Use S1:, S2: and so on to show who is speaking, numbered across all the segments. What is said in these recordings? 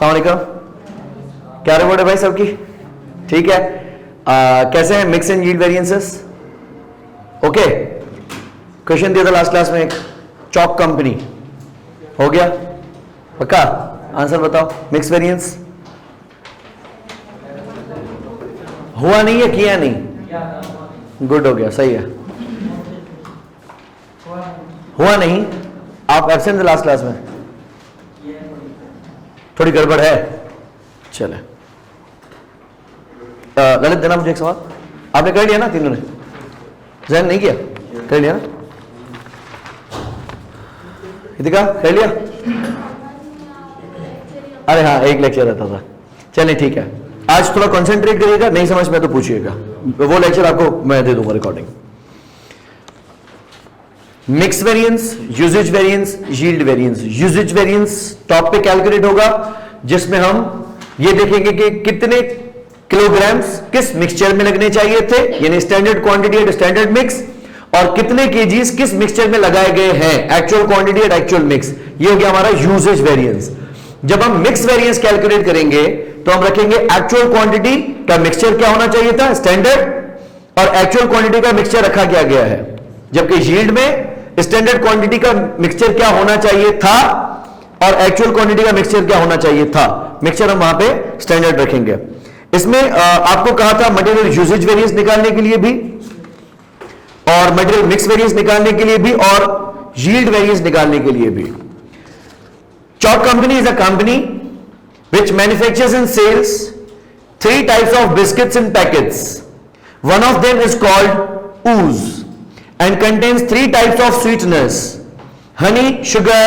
S1: अस्सलामुअलैकुम, क्या रिपोर्ट है भाई सबकी? ठीक है। कैसे हैं mix and yield variances? Okay. Question दिया था लास्ट क्लास में एक, चॉक कंपनी हो गया पक्का? आंसर बताओ। मिक्स वेरिएंस हुआ नहीं है, किया नहीं? गुड, हो गया, सही है। हुआ नहीं, आप एब्सेंट थे लास्ट क्लास में, थोड़ी गड़बड़ है। चले ललित, देना मुझे एक सवाल। आपने कर लिया ना, तीनों ने? जैन नहीं किया? कर लिया ना? इतिका कर लिया? अरे हाँ, एक लेक्चर रहता था। चलिए ठीक है, आज थोड़ा कंसंट्रेट करिएगा, नहीं समझ में तो पूछिएगा, वो लेक्चर आपको मैं दे दूंगा recording. Mix variance, usage variance, yield variance. Usage variance topic calculate होगा जिसमें हम ये देखेंगे कि कितने किलोग्राम्स किस मिक्सचर में लगने चाहिए थे, यानी standard quantity eight standard mix, और कितने केजीज किस मिक्सचर में लगाए गए हैं, actual quantity eight actual mix. ये हो गया हमारा यूजेज वेरिएंस। जब हम मिक्स वेरिएंस कैलकुलेट करेंगे तो हम रखेंगे एक्चुअल क्वांटिटी का मिक्सचर क्या होना चाहिए था, स्टैंडर्ड, और एक्चुअल क्वांटिटी का मिक्सचर रखा क्या गया है। जबकि यील्ड में स्टैंडर्ड क्वांटिटी का मिक्सचर क्या होना चाहिए था और एक्चुअल क्वांटिटी का मिक्सचर क्या होना चाहिए था। मिक्सचर हम वहां पे स्टैंडर्ड रखेंगे। इसमें आपको कहा था मटेरियल यूजेज वेरिएंस निकालने के लिए भी, और मटेरियल मिक्स वेरिएंस निकालने के लिए भी, और यील्ड वेरिएंस निकालने के लिए भी। Chalk company is a company which manufactures and sells 3 types of biscuits in packets. One of them is called ooze and contains 3 types of sweeteners: honey, sugar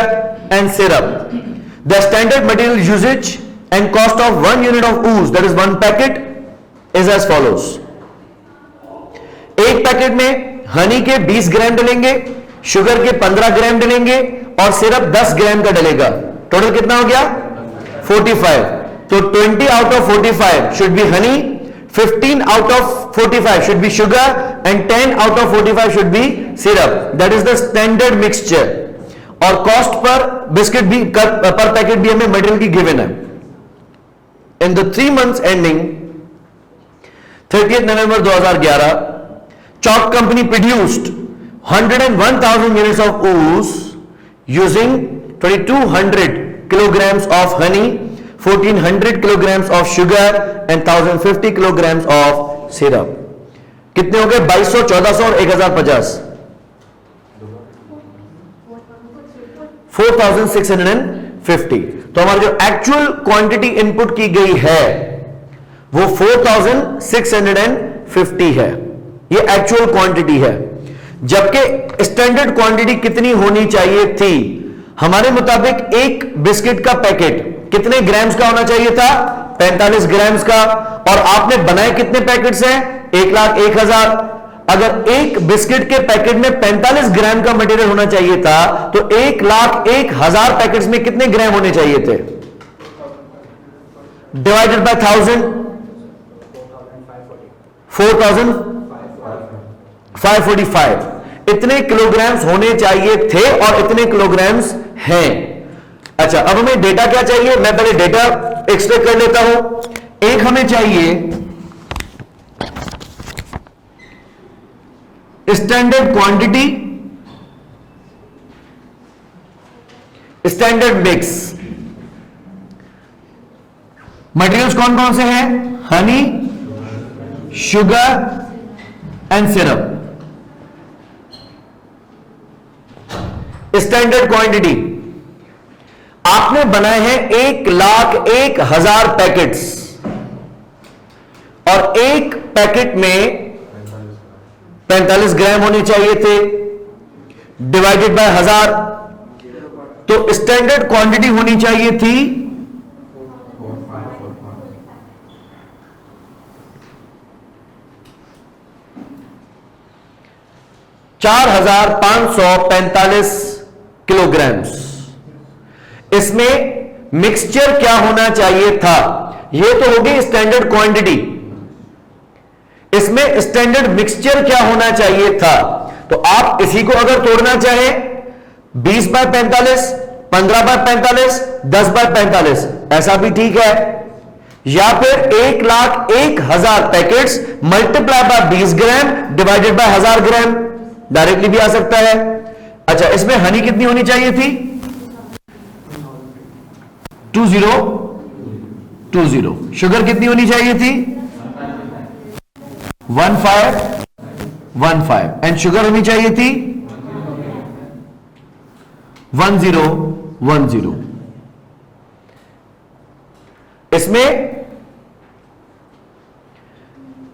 S1: and syrup. The standard material usage and cost of 1 unit of ooze, that is 1 packet, is as follows. एक packet में हनी के 20 ग्राम डलेंगे, sugar के 15 ग्राम डलेंगे और syrup 10 ग्राम का डलेगा। Total कितना हो गया? 45. तो 20 out of 45 should be honey, 15 out of 45 should be sugar and 10 out of 45 should be syrup. That is the standard mixture. और कॉस्ट पर बिस्किट भी पर पैकेट भी हमें मटेरियल की गिवन है। In the 3 months ending 30th November 2011, chalk company produced 101,000 units of ooze using 2200 kilograms of honey, 1400 kilograms of sugar and 1050 kilograms of syrup. कितने हो गए? 2200, 1400 और 1050, 4650। तो हमारी जो एक्चुअल क्वांटिटी इनपुट की गई है वो 4650 है, ये एक्चुअल क्वांटिटी है। जबकि स्टैंडर्ड क्वांटिटी कितनी होनी चाहिए थी? हमारे मुताबिक एक बिस्किट का पैकेट कितने ग्राम्स का होना चाहिए था? 45 ग्राम्स का। और आपने बनाए कितने पैकेट्स हैं? 1,01,000। अगर एक बिस्किट के पैकेट में 45 ग्राम का मटेरियल होना चाहिए था तो 1,01,000 पैकेट्स में कितने ग्राम होने चाहिए थे? Divided by 1000, 4,545। इतने किलोग्राम्स होने चाहिए थे और इतने किलोग्राम्स हैं। अच्छा, अब हमें डेटा क्या चाहिए? मैं पहले डेटा एक्सट्रैक्ट कर लेता हूं। एक हमें चाहिए standard quantity, standard mix. Materials कौन कौन से हैं? Honey, sugar and syrup. Standard quantity आपने बनाए हैं 1,01,000 पैकेट्स, और एक पैकेट में 45 ग्राम होने चाहिए थे, डिवाइडेड बाय 1000। तो स्टैंडर्ड क्वांटिटी होनी चाहिए थी 4,545 किलोग्राम्स। इसमें मिक्सचर क्या होना चाहिए था? यह तो होगी स्टैंडर्ड क्वांटिटी, इसमें स्टैंडर्ड मिक्सचर क्या होना चाहिए था? तो आप इसी को अगर तोड़ना चाहें 20 बाय 45 15/45, 10/45, ऐसा भी ठीक है। या फिर 1,01,000 packets multiply by 20 gram divided by 1000 gram, directly भी आ सकता है। अच्छा, इसमें हनी कितनी होनी चाहिए थी? 2020। शुगर कितनी होनी चाहिए थी? 1515। एंड शुगर होनी चाहिए थी 1010। इसमें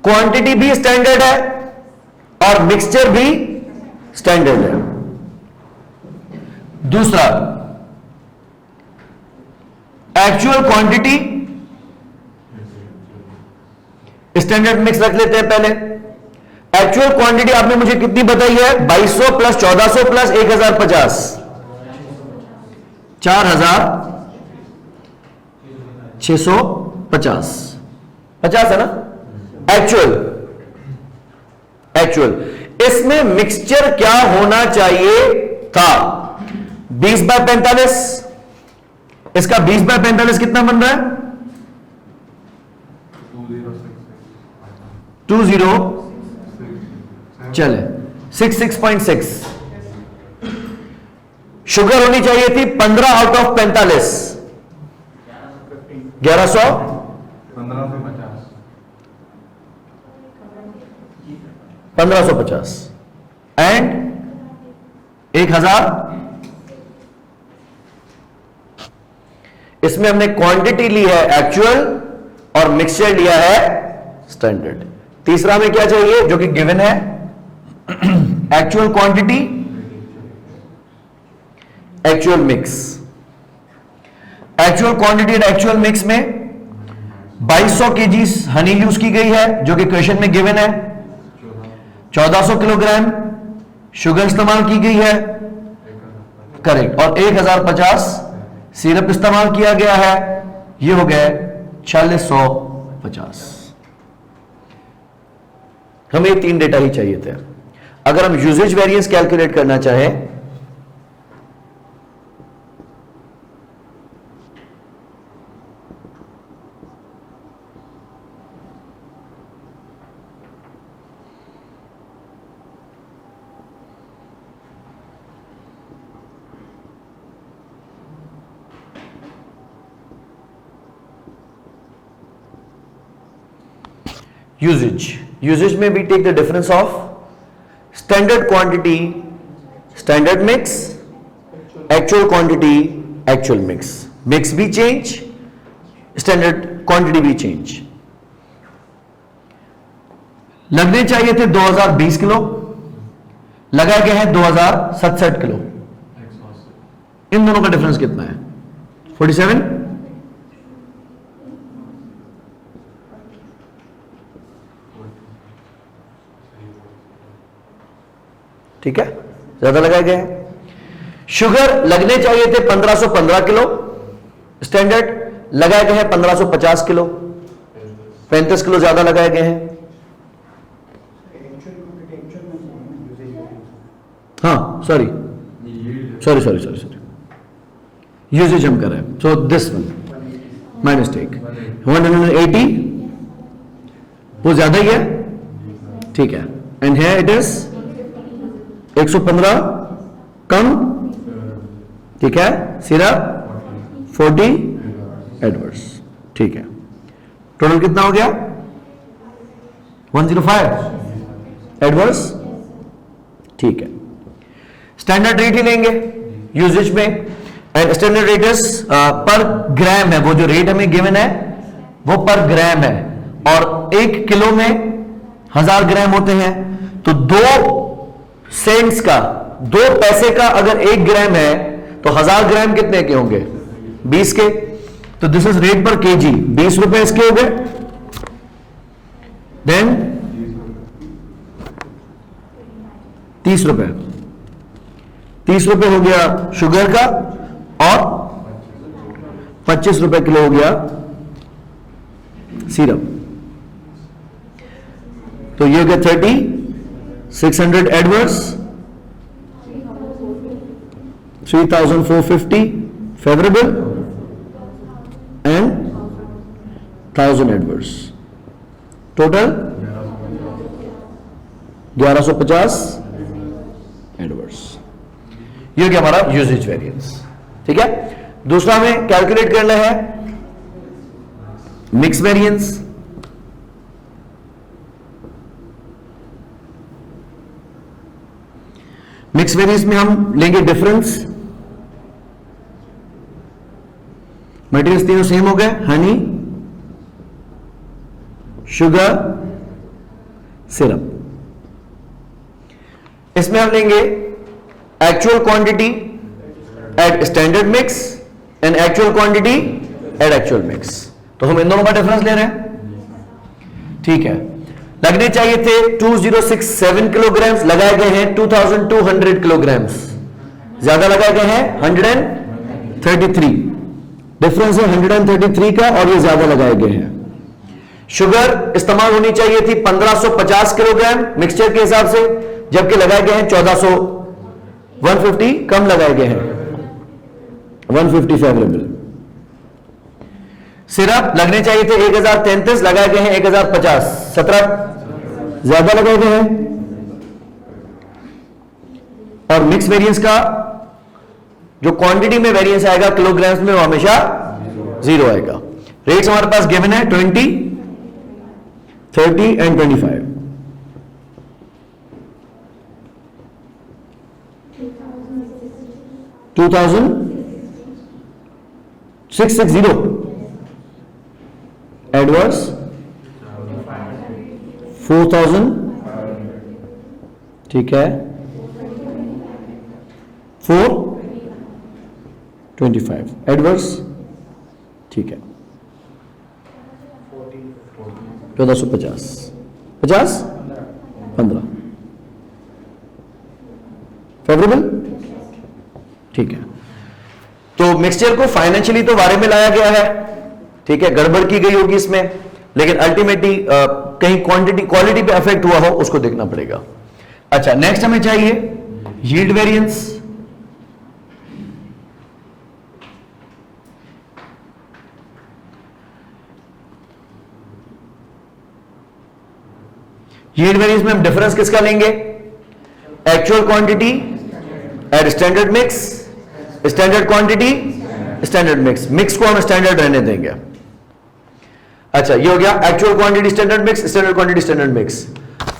S1: क्वांटिटी भी स्टैंडर्ड है और मिक्सचर भी स्टैंडर्ड है। दूसरा, एक्चुअल क्वांटिटी स्टैंडर्ड मिक्स रख लेते हैं पहले। एक्चुअल क्वांटिटी आपने मुझे कितनी बताई है? 2200 प्लस 1400 प्लस 1050, 4650 है ना एक्चुअल। इसमें मिक्सचर क्या होना चाहिए था? 20/45। इसका 20/45 कितना बन रहा है? 20 चले 66.6। शुगर होनी चाहिए थी 15 आउट ऑफ 45, 1100 1550 एंड 1000। इसमें हमने क्वांटिटी ली है एक्चुअल और मिक्सचर लिया है स्टैंडर्ड। तीसरा में क्या चाहिए जो कि गिवन है? Actual quantity, actual mix. Actual quantity and actual mix में 2200 केजी हनी यूज की गई है जो कि क्वेश्चन में गिवन है। 1400 किलोग्राम शुगर इस्तेमाल की गई है, करेक्ट, और 1050 सिरप इस्तेमाल किया गया है। ये हो गए 4650। हमें 3 डेटा ही चाहिए थे। अगर हम यूजेज वेरिएंस कैलकुलेट करना चाहें यूजेज में we take the difference of standard quantity, standard mix, actual quantity, actual mix. Mix भी change, standard quantity भी change. लगने चाहिए थे 2020 किलो, लगाए गए हैं 2067 किलो। इन दोनों का डिफरेंस कितना है? 47। ठीक है, ज्यादा लगाए गए हैं। शुगर लगने चाहिए थे 1515 किलो स्टैंडर्ड, लगाए गए हैं 1550 किलो, 35 किलो ज्यादा लगाए गए हैं। हाँ सॉरी यूजेज हम कर रहे हैं। So this one my mistake. 180 वो ज्यादा ही है, ठीक है। एंड हियर इट इज 115 कम, ठीक है। सिरप 40 एडवर्स, ठीक है। टोटल कितना हो गया? 105 एडवर्स, ठीक है। स्टैंडर्ड रेट ही लेंगे यूजेज में, एंड स्टैंडर्ड रेट इज पर ग्राम है। वो जो रेट हमें गिवन है वो पर ग्राम है, और 1 किलो में 1000 ग्राम होते हैं। तो 2 सेंट्स का, 2 पैसे का अगर 1 ग्राम है तो 1000 ग्राम कितने के होंगे? 20 के। तो दिस इज रेट पर केजी, 20 रुपए इसके हो गए। देन 30 रुपए, 30 रुपए हो गया शुगर का, और 25 रुपए किलो हो गया सिरप। तो ये हो गया 3600 adverse, 3450 favourable and 1000 adverse, total 1150 adverse. ये हो गया हमारा यूजेज वेरिएंस। ठीक है, दूसरा हमें कैलकुलेट करना है मिक्स वेरिएंस। मिक्स वेरिएंस में हम लेंगे डिफरेंस, मटेरियल्स तीनों सेम हो गए, हनी, शुगर, सिरप। इसमें हम लेंगे actual quantity eight standard mix and actual quantity eight actual mix. तो हम इन दोनों का डिफरेंस ले रहे हैं। ठीक है, लगने चाहिए थे 2067 किलोग्राम्स, लगाए गए हैं 2200 किलोग्राम्स, ज्यादा लगाए गए हैं 133। डिफरेंस है 133 का और ये ज्यादा लगाए गए हैं। शुगर इस्तेमाल होनी चाहिए थी 1550 किलोग्राम मिक्सचर के हिसाब से, जबकि लगाए गए हैं 150 कम लगाए गए हैं, 150 फेवरेबल। सिरप लगने चाहिए थे 1033, लगाए गए हैं 1050, 17 ज्यादा लगाए गए हैं। और मिक्स वेरिएंस का जो क्वांटिटी में वेरिएंस आएगा किलोग्राम्स में, वो हमेशा 0 आएगा। रेट्स हमारे पास गिवन है 20, 30 एंड 25। 2660 एडवर्स, 4000, ठीक है, 425 एडवर्स, ठीक है, 1450, 50, 15 फेवरेबल। ठीक है, तो मिक्सचर को फाइनेंशियली तो बारे में लाया गया है, ठीक है, गड़बड़ की गई होगी इसमें, लेकिन अल्टीमेटली कहीं क्वालिटी पे अफेक्ट हुआ हो, उसको देखना पड़ेगा। अच्छा, नेक्स्ट हमें चाहिए यील्ड वेरिएंस। यील्ड वेरिएंस में हम डिफरेंस किसका लेंगे? Actual quantity eight standard mix, standard quantity standard mix. Mix को हम स्टैंडर्ड रहने देंगे। अच्छा, ये हो गया actual quantity standard mix, standard quantity standard mix.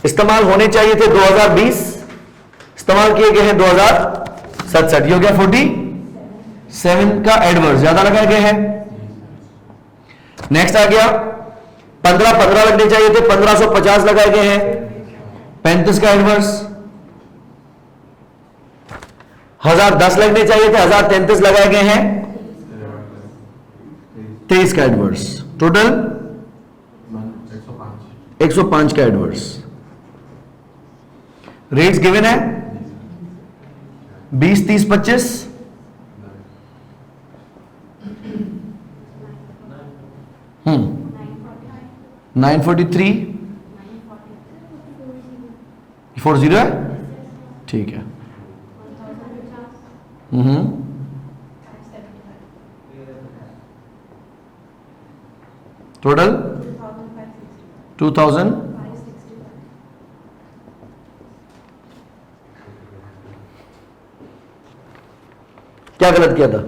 S1: इस्तेमाल होने चाहिए थे 2020, इस्तेमाल किए गए हैं 2067। ये हो गया 47 का एडवर्स, ज्यादा लगाए गए हैं। नेक्स्ट आ गया 15 लगने चाहिए थे, 1550 लगाए गए हैं, 35 का एडवर्स। 1010 लगने चाहिए थे, 1033 लगाए गए हैं, 23 का एडवर्स। टोटल 105 का एडवर्स। रेट्स गिवन है 20, 30, 25, 943, 40 है, ठीक है। टोटल 2000। क्या गलत किया था?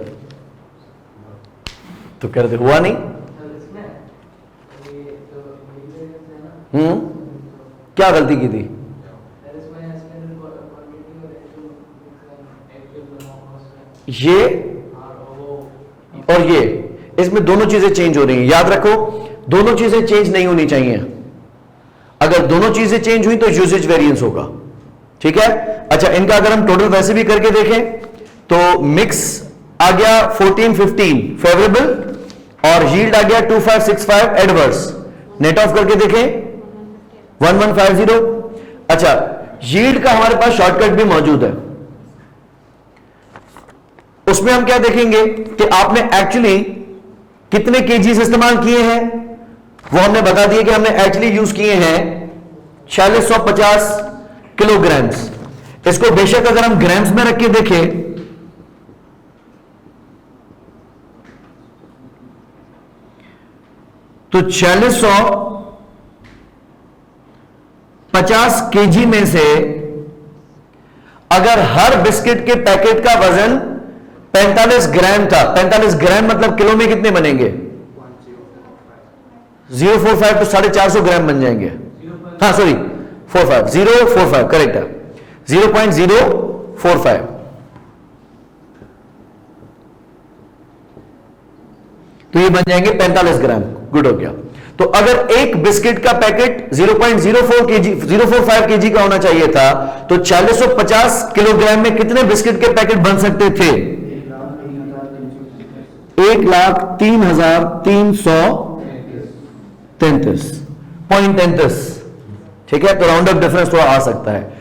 S1: तो कह रहे थे हुआ नहीं। क्या गलती की थी? ये और ये, इसमें दोनों चीजें चेंज हो रही हैं। याद रखो, दोनों चीजें चेंज नहीं होनी चाहिए। अगर दोनों चीजें चेंज हुई तो यूसेज वेरिएंस होगा, ठीक है। अच्छा, इनका अगर हम टोटल वैसे भी करके देखें तो मिक्स आ गया 1415 फेवरेबल और यील्ड आ गया 2565 एडवर्स। नेट ऑफ करके देखें 1150। अच्छा, यील्ड का हमारे पास शॉर्टकट भी मौजूद है। उसमें हम क्या देखेंगे कि आपने एक्चुअली कितने केजीज इस्तेमाल किए हैं, वो हमने बता दिया कि हमने एक्चुअली यूज किए हैं 4650 किलोग्राम्स। इसको बेशक अगर हम ग्राम्स में रख के देखें तो 4650 केजी में से अगर हर बिस्किट के पैकेट का वजन 45 ग्राम था, 45 ग्राम मतलब किलो में कितने बनेंगे? 045 तो 450 ग्राम बन जाएंगे। हाँ सॉरी 045 करेक्ट है, 0.045। तो ये बन जाएंगे 45 ग्राम। गुड हो गया। तो अगर एक बिस्किट का पैकेट 0.045 केजी का होना चाहिए था, तो 450 किलोग्राम में कितने बिस्किट के पैकेट बन सकते थे? 1,03,333.33। ठीक है, तो राउंड अप डिफरेंस थोड़ा आ सकता है।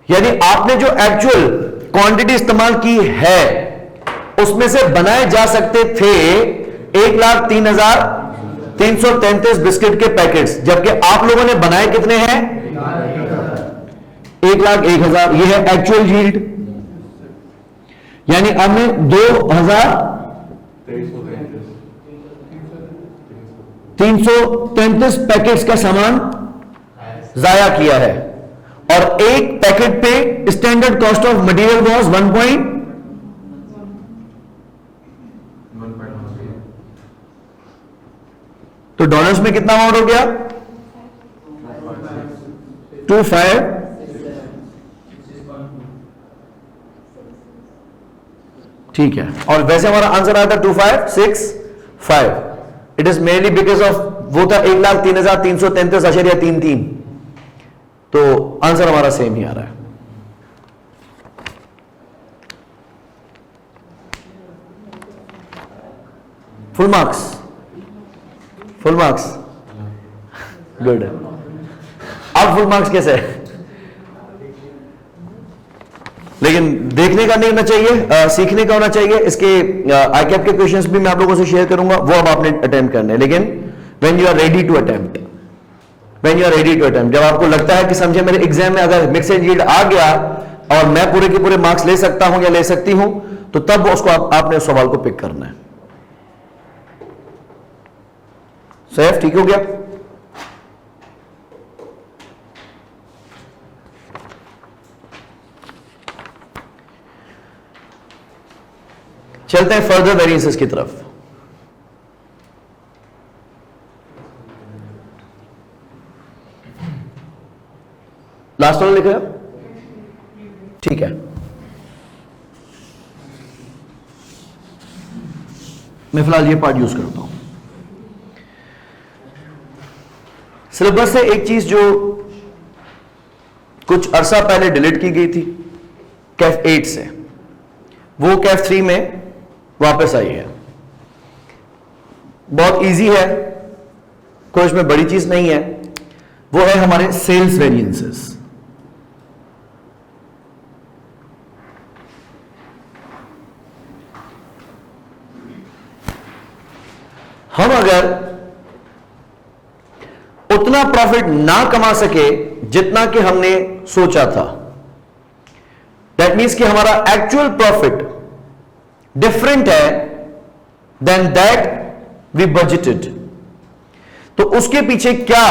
S1: यानी आपने जो एक्चुअल क्वांटिटी इस्तेमाल की है उसमें से बनाए जा सकते थे 1,03,333 बिस्किट के पैकेट्स, जबकि आप लोगों ने बनाए कितने हैं? 1,01,000। ये है एक्चुअल यील्ड। यानी हमने 2,333 पैकेट्स का सामान जाया किया है, और एक पैकेट पे standard cost of material was 1. तो डॉलर्स में कितना अमाउंट हो गया? 25। ठीक है, और वैसे हमारा आंसर आया था 2565। It is mainly because of वो था 1,03,333.33। तो आंसर हमारा सेम ही आ रहा है। Full marks, full marks. Good. अब फुल मार्क्स कैसे है? लेकिन देखने का नहीं होना चाहिए, सीखने का होना चाहिए। इसके आईकैप के क्वेश्चंस भी मैं आप लोगों से शेयर करूंगा, वो अब आपने अटेम्प्ट करने हैं। लेकिन when you are ready to attempt, when you are ready to attempt, जब आपको लगता है कि समझे मेरे एग्जाम में अगर मिक्स एंड यील्ड आ गया और मैं पूरे के पूरे मार्क्स ले सकता हूं या ले सकती हूं, तो तब उसको आपने उस सवाल को पिक करना है। सैफ ठीक हो गया? चलते हैं फर्दर वेरिएंसेस की तरफ। लास्ट वाला लिखा है? ठीक है, मैं फिलहाल ये पार्ट यूज करता हूं। सिलेबस से एक चीज जो कुछ अरसा पहले डिलीट की गई थी कैफ 8 से, वो कैफ 3 में वापस आई है। बहुत इजी है, कोई इसमें बड़ी चीज नहीं है। वो है हमारे सेल्स वेरिएंसेस। हम अगर उतना प्रॉफिट ना कमा सके जितना कि हमने सोचा था, दैट मीन्स कि हमारा एक्चुअल प्रॉफिट डिफरेंट है देन दैट वी बजटेड, तो उसके पीछे क्या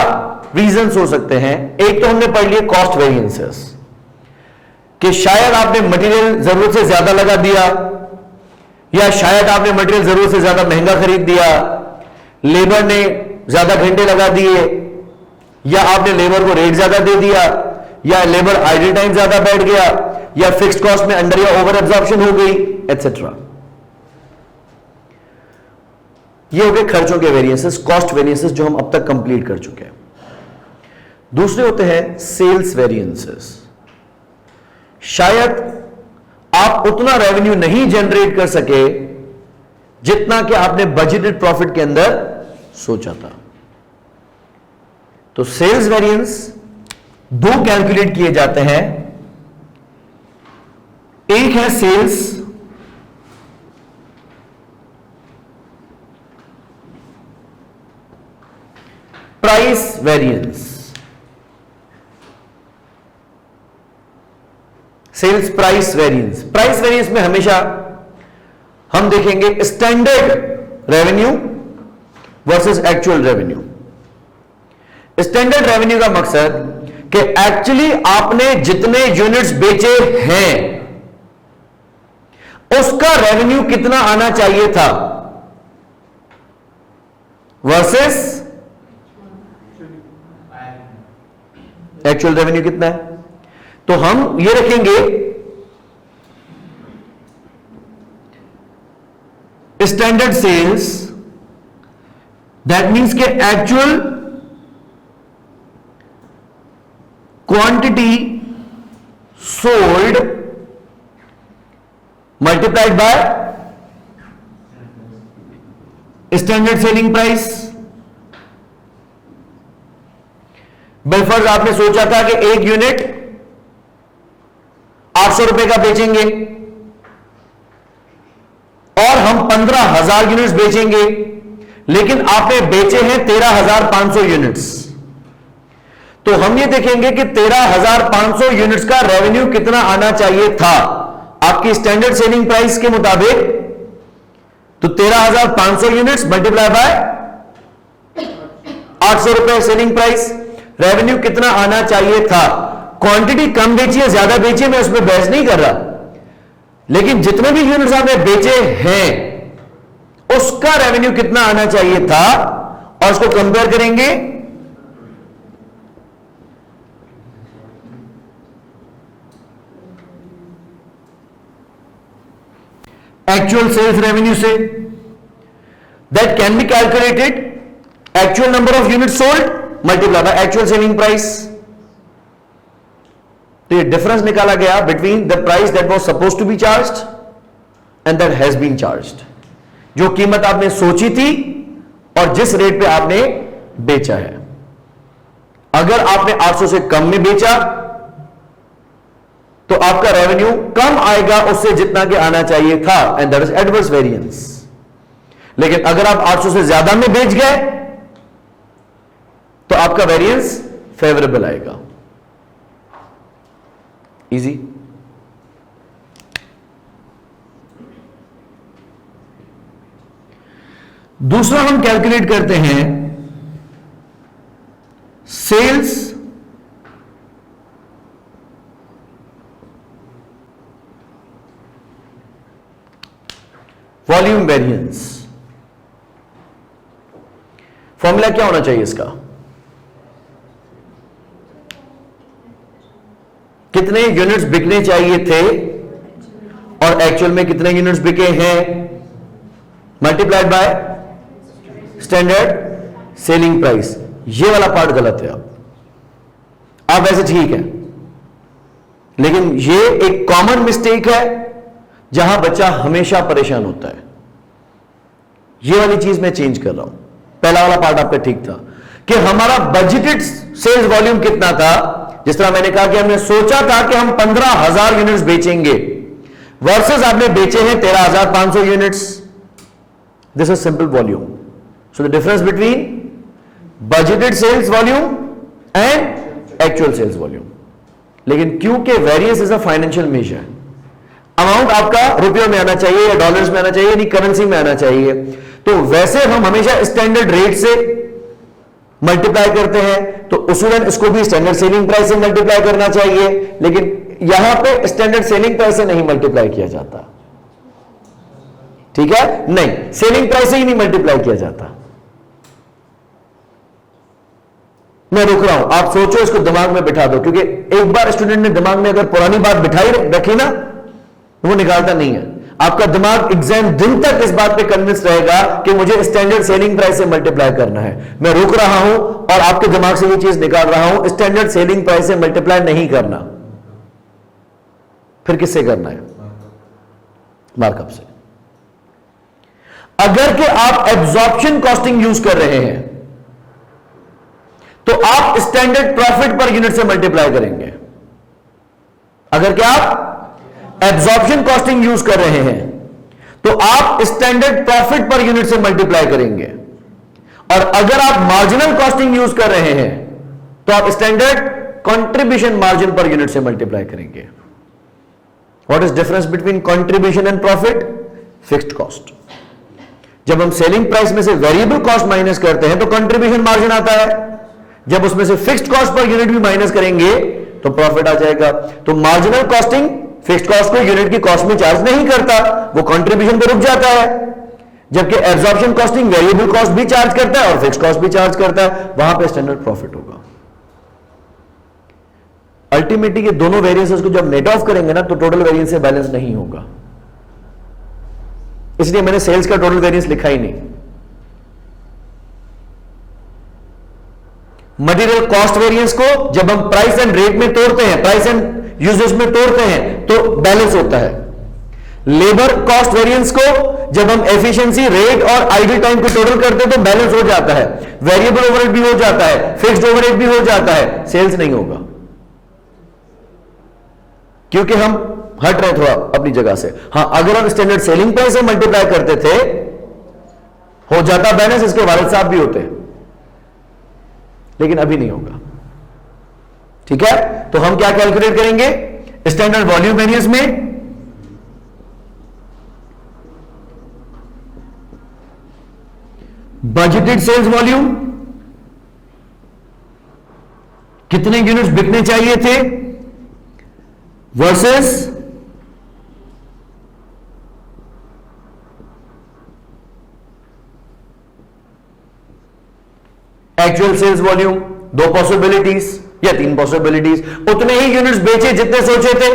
S1: रीजंस हो सकते हैं? एक तो हमने पढ़ लिए कॉस्ट वेरिएंसेस, कि शायद आपने मटेरियल जरूरत से ज्यादा लगा दिया, या शायद आपने मटेरियल जरूरत से ज्यादा महंगा खरीद दिया, लेबर ने ज्यादा घंटे लगा दिए, या आपने लेबर को रेट ज्यादा दे दिया, या लेबर आइडल टाइम ज्यादा बैठ गया, या फिक्स्ड कॉस्ट में अंडर या ओवर एब्जॉर्प्शन हो गई, एटसेट्रा। ये हो गए खर्चों के वेरिएंसेस, कॉस्ट वेरिएंसेस, जो हम अब तक कंप्लीट कर चुके हैं। दूसरे होते हैं सेल्स वेरिएंसेस। शायद आप उतना रेवेन्यू नहीं जनरेट कर सके जितना कि आपने बजटेड प्रॉफिट के अंदर सोचा था। तो सेल्स वेरिएंस दो कैलकुलेट किए जाते हैं। एक है sales price variance. Sales price variance, price variance में हमेशा हम देखेंगे standard revenue versus actual revenue. Standard revenue का मकसद कि एक्चुअली आपने जितने यूनिट्स बेचे हैं उसका रेवेन्यू कितना आना चाहिए था वर्सेस एक्चुअल रेवेन्यू कितना है। तो हम ये रखेंगे स्टैंडर्ड सेल्स, दैट मीन्स के actual quantity sold multiplied by standard selling price. बिलफर्ज आपने सोचा था कि एक यूनिट 800 रुपए का बेचेंगे और हम 15,000 यूनिट्स बेचेंगे, लेकिन आपने बेचे हैं 13,500 यूनिट्स। तो हम ये देखेंगे कि 13,500 यूनिट्स का रेवेन्यू कितना आना चाहिए था आपकी स्टैंडर्ड सेलिंग प्राइस के मुताबिक। तो 13,500 यूनिट्स मल्टीप्लाई बाय 800 रुपए सेलिंग प्राइस, रेवेन्यू कितना आना चाहिए था। क्वांटिटी कम बेची है ज्यादा बेची है मैं उसमें बहस नहीं कर रहा, लेकिन जितने भी यूनिट्स आपने बेचे हैं उसका रेवेन्यू कितना आना चाहिए था और उसको कंपेयर करेंगे एक्चुअल सेल्स रेवेन्यू से। That can be calculated actual number of unit sold multiply by actual selling price. तो ये डिफरेंस निकाला गया between the price that was suppose to be charged and that has been charged. जो कीमत आपने सोची थी और जिस रेट पे आपने बेचा है। अगर आपने 800 से कम में बेचा तो आपका रेवेन्यू कम आएगा उससे जितना कि आना चाहिए था, and that is adverse variance. लेकिन अगर आप 800 से ज्यादा में बेच गए तो आपका वेरिएंस फेवरेबल आएगा। इजी। दूसरा हम कैलकुलेट करते हैं सेल्स वॉल्यूम वेरिएंस। फॉर्मूला क्या होना चाहिए इसका? कितने यूनिट्स बिकने चाहिए थे और एक्चुअल में कितने यूनिट्स बिके हैं multiplied by standard selling price. ये वाला पार्ट गलत है। आप वैसे ठीक है, लेकिन ये एक कॉमन मिस्टेक है जहां बच्चा हमेशा परेशान होता है। ये वाली चीज मैं चेंज कर रहा हूं। पहला वाला पार्ट आपका ठीक था कि हमारा बजटेड सेल्स वॉल्यूम कितना था। जिस तरह मैंने कहा कि हमने सोचा था कि हम 15,000 यूनिट्स बेचेंगे वर्सेस आपने बेचे हैं 13,500 units. This is simple volume. So the difference between budgeted sales volume and actual sales volume. लेकिन क्योंकि variance is a financial measure, amount आपका रुपयों में आना चाहिए या डॉलर्स में आना चाहिए, यानी करेंसी में आना चाहिए। तो वैसे हम हमेशा स्टैंडर्ड रेट से मल्टीप्लाई करते हैं, तो उसूलन इसको भी स्टैंडर्ड सेलिंग प्राइस से मल्टीप्लाई करना चाहिए। लेकिन यहां पे स्टैंडर्ड सेलिंग प्राइस से नहीं मल्टीप्लाई किया जाता। ठीक है, नहीं, सेलिंग प्राइस से ही नहीं मल्टीप्लाई किया जाता। मैं रुक रहा हूं, आप सोचो, इसको दिमाग में बिठा दो, क्योंकि एक बार स्टूडेंट ने दिमाग में अगर पुरानी बात बिठाई रखी ना तो वो निकालता नहीं है। आपका दिमाग एग्जाम दिन तक इस बात पे कन्विंस रहेगा कि मुझे स्टैंडर्ड सेलिंग प्राइस से मल्टीप्लाई करना है। मैं रुक रहा हूं और आपके दिमाग से ये चीज निकाल रहा हूं, स्टैंडर्ड सेलिंग प्राइस से मल्टीप्लाई नहीं करना। फिर किससे करना है? मार्कअप से। अगर कि आप एब्जॉर्प्शन कॉस्टिंग यूज कर रहे हैं तो आप स्टैंडर्ड प्रॉफिट पर यूनिट से मल्टीप्लाई करेंगे। अगर कि आप एब्जॉर्प्शन कॉस्टिंग यूज कर रहे हैं तो आप स्टैंडर्ड प्रॉफिट पर यूनिट से मल्टीप्लाई करेंगे, और अगर आप मार्जिनल कॉस्टिंग यूज कर रहे हैं तो आप standard contribution margin per unit से मल्टीप्लाई करेंगे। What is difference between contribution and profit? Fixed cost. जब हम सेलिंग प्राइस में से वेरिएबल कॉस्ट माइनस करते हैं तो कंट्रीब्यूशन मार्जिन आता है, जब उसमें से फिक्स्ड कॉस्ट पर यूनिट भी माइनस करेंगे तो प्रॉफिट आ जाएगा। तो मार्जिनल कॉस्टिंग फिक्स्ड कॉस्ट को यूनिट की कॉस्ट में चार्ज नहीं करता, वो कंट्रीब्यूशन पे रुक जाता है, जबकि एब्जॉर्प्शन कॉस्टिंग वेरिएबल कॉस्ट भी चार्ज करता है और फिक्स्ड कॉस्ट भी चार्ज करता है, वहां पे स्टैंडर्ड प्रॉफिट होगा। अल्टीमेटली ये दोनों वेरिएंसेस को जब नेट ऑफ करेंगे ना तो टोटल वेरिएंस से बैलेंस नहीं होगा, इसलिए मैंने सेल्स का टोटल वेरिएंस लिखा ही नहीं। मटेरियल कॉस्ट वेरिएंस को जब हम प्राइस एंड रेट में तोड़ते हैं, प्राइस एंड यूजेज में तोड़ते हैं तो बैलेंस होता है। लेबर कॉस्ट वेरिएंस को जब हम एफिशिएंसी रेट और आइडल टाइम को टोटल करते हैं तो बैलेंस हो जाता है, वेरिएबल ओवरहेड भी हो जाता है, फिक्स्ड ओवरहेड भी हो जाता है, सेल्स नहीं होगा क्योंकि हम हट रहे थोड़ा अपनी जगह से। हां, अगर हम स्टैंडर्ड सेलिंग प्राइस से मल्टीप्लाई करते थे हो जाता बैलेंस, इसके वालिद साहब भी होते, लेकिन अभी नहीं होगा। ठीक है, तो हम क्या कैलकुलेट करेंगे स्टैंडर्ड वॉल्यूम वेरिएंस में बजटेड सेल्स वॉल्यूम, कितने यूनिट्स बिकने चाहिए थे वर्सेस एक्चुअल सेल्स वॉल्यूम। दो पॉसिबिलिटीज या तीन पॉसिबिलिटीज, उतने ही यूनिट्स बेचे जितने सोचे थे,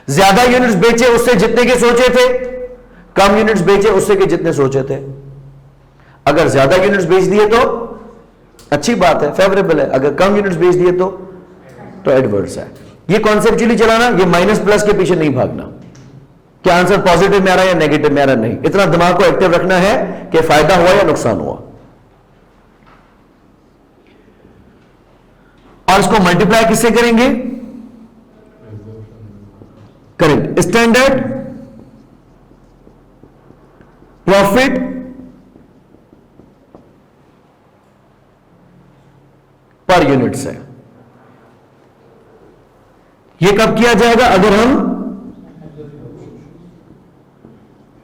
S1: ज्यादा यूनिट्स बेचे उससे जितने के सोचे थे, कम यूनिट्स बेचे उससे के जितने सोचे थे। अगर ज्यादा यूनिट्स बेच दिए तो अच्छी बात है, फेवरेबल है, अगर कम यूनिट्स बेच दिए तो एडवर्स है। ये कॉन्सेप्चुअली चलाना, ये माइनस प्लस के पीछे नहीं भागना, क्या आंसर पॉजिटिव में आ रहा है या नेगेटिव में आ रहा, नहीं, इतना दिमाग को एक्टिव रखना है कि फायदा हुआ या नुकसान हुआ। और इसको मल्टीप्लाई किससे करेंगे, करेंगे स्टैंडर्ड प्रॉफिट पर यूनिट से। ये कब किया जाएगा, अगर हम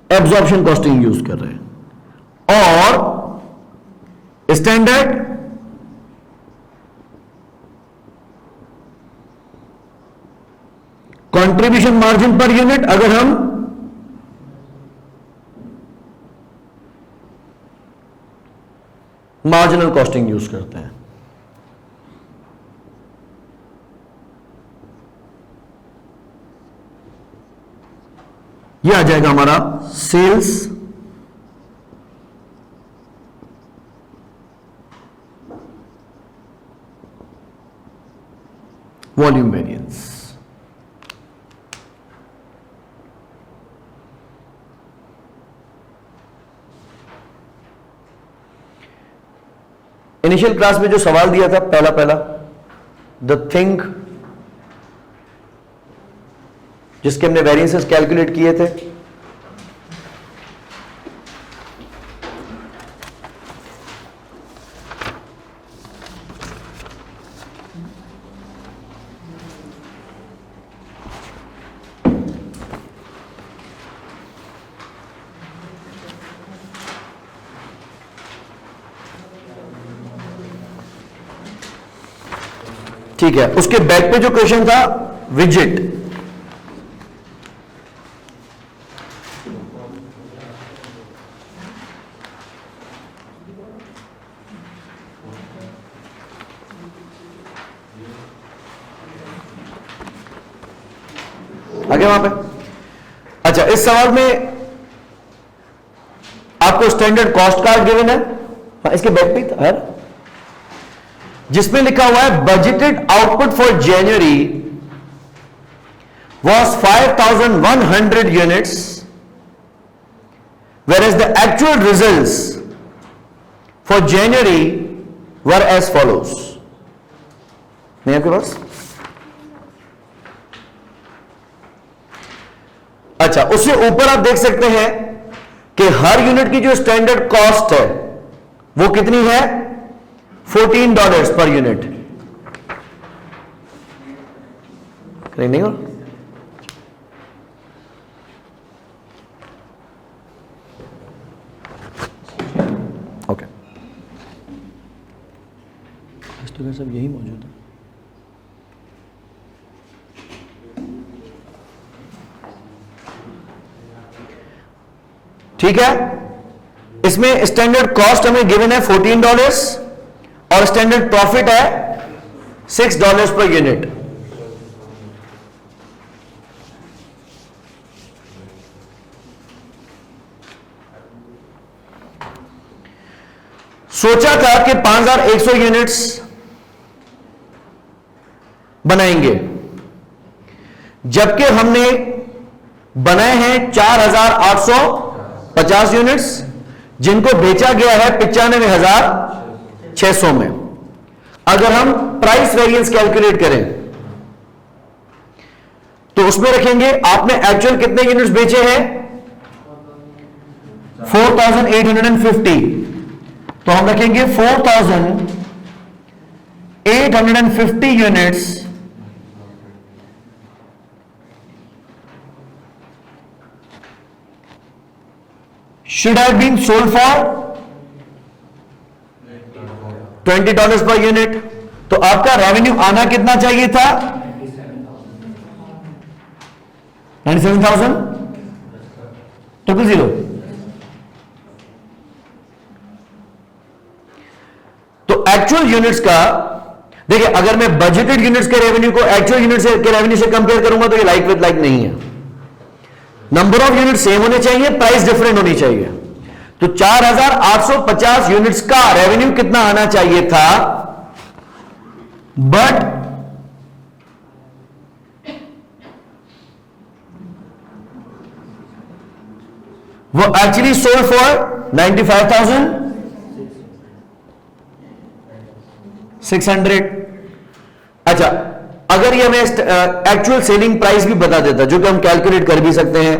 S1: एब्जॉर्प्शन कॉस्टिंग यूज कर रहे हैं। और standard contribution margin per unit अगर हम मार्जिनल कॉस्टिंग यूज करते हैं। यह आ जाएगा हमारा sales volume variance. Initial class में जो सवाल दिया था पहला द थिंग, जिसके हमने वेरिएंसेस कैलकुलेट किए थे, ठीक है, उसके बैक पे जो क्वेश्चन था विजिट, आगे वहां पे। अच्छा, इस सवाल में आपको स्टैंडर्ड कॉस्ट कार्ड गिवन है, इसके बैक पे था है ना, जिसमें लिखा हुआ है budgeted output for January was 5,100 units, whereas the actual results for January were as follows. नहीं आपके पास? अच्छा, उससे ऊपर आप देख सकते हैं कि हर यूनिट की जो स्टैंडर्ड कॉस्ट है वो कितनी है, $14 पर यूनिट। नहीं हो, तो सब यही मौजूद है। ठीक है, इसमें स्टैंडर्ड कॉस्ट हमें गिवन है $14 और स्टैंडर्ड प्रॉफिट है $6 पर यूनिट। सोचा था कि 5100 यूनिट्स बनाएंगे, जबकि हमने बनाए हैं 4850 यूनिट्स, जिनको बेचा गया है 95,600 में। अगर हम प्राइस वेरिएंस कैलकुलेट करें तो उसमें रखेंगे आपने एक्चुअल कितने यूनिट्स बेचे हैं 4850, तो हम रखेंगे 4850 units should have been sold for $20 per unit. तो आपका रेवेन्यू आना कितना चाहिए था 97,000 तो एक्चुअल यूनिट्स का देखिए, अगर मैं बजटेड यूनिट्स के रेवेन्यू को एक्चुअल यूनिट्स के रेवेन्यू से कंपेयर करूंगा तो ये लाइक विद लाइक नहीं है। नंबर ऑफ यूनिट सेम होने चाहिए, प्राइस डिफरेंट होनी चाहिए। तो 4850 यूनिट्स का रेवेन्यू कितना आना चाहिए था, बट वो एक्चुअली सोल्ड फॉर 95,600। अच्छा, अगर ये हमें एक्चुअल सेलिंग प्राइस भी बता देता, जो कि हम कैलकुलेट कर भी सकते हैं।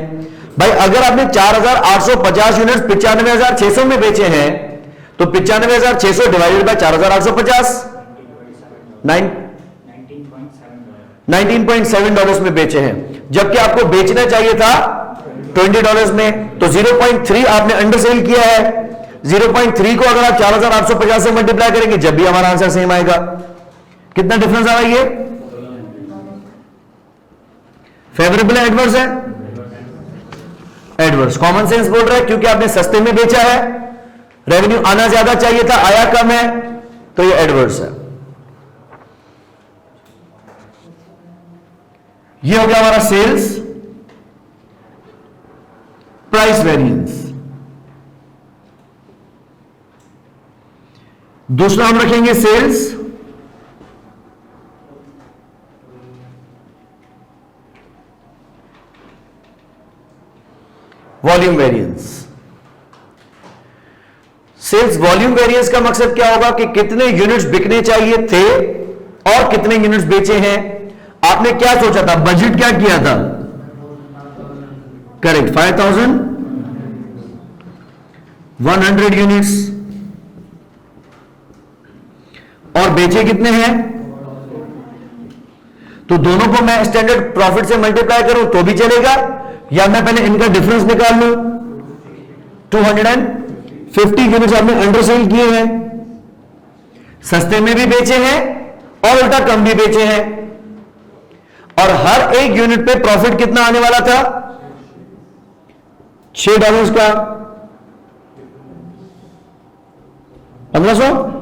S1: भाई अगर आपने 4850 यूनिट्स 95,600 में बेचे हैं, तो 95,600 डिवाइडेड बाय 4850 $19.7 में बेचे हैं, जबकि आपको बेचना चाहिए था $20 में। तो 0.3 आपने अंडर सेल किया है। 0.3 को अगर आप 4850 से मल्टीप्लाई करेंगे, जब भी हमारा आंसर सेम आएगा। कितना डिफरेंस आ रहा है, ये फेवरेबल है एडवर्स है? एडवर्स। कॉमन सेंस बोल रहा है, क्योंकि आपने सस्ते में बेचा है, रेवेन्यू आना ज्यादा चाहिए था, आया कम है, तो ये एडवर्स है। ये हो गया हमारा सेल्स प्राइस वेरिएंस। दूसरा हम रखेंगे sales volume variance. Sales volume variance का मकसद क्या होगा कि कितने यूनिट्स बिकने चाहिए थे और कितने यूनिट्स बेचे हैं। आपने क्या सोचा था, बजट क्या किया था? करेक्ट, 5100 यूनिट्स, और बेचे कितने हैं? तो दोनों को मैं स्टैंडर्ड प्रॉफिट से मल्टीप्लाई करूं तो भी चलेगा, या मैं पहले इनका डिफरेंस निकाल लूं। 250 यूनिट्स आपने अंडर सेल किए हैं, सस्ते में भी बेचे हैं और उल्टा कम भी बेचे हैं, और हर एक यूनिट पे प्रॉफिट कितना आने वाला था $6 का 1500।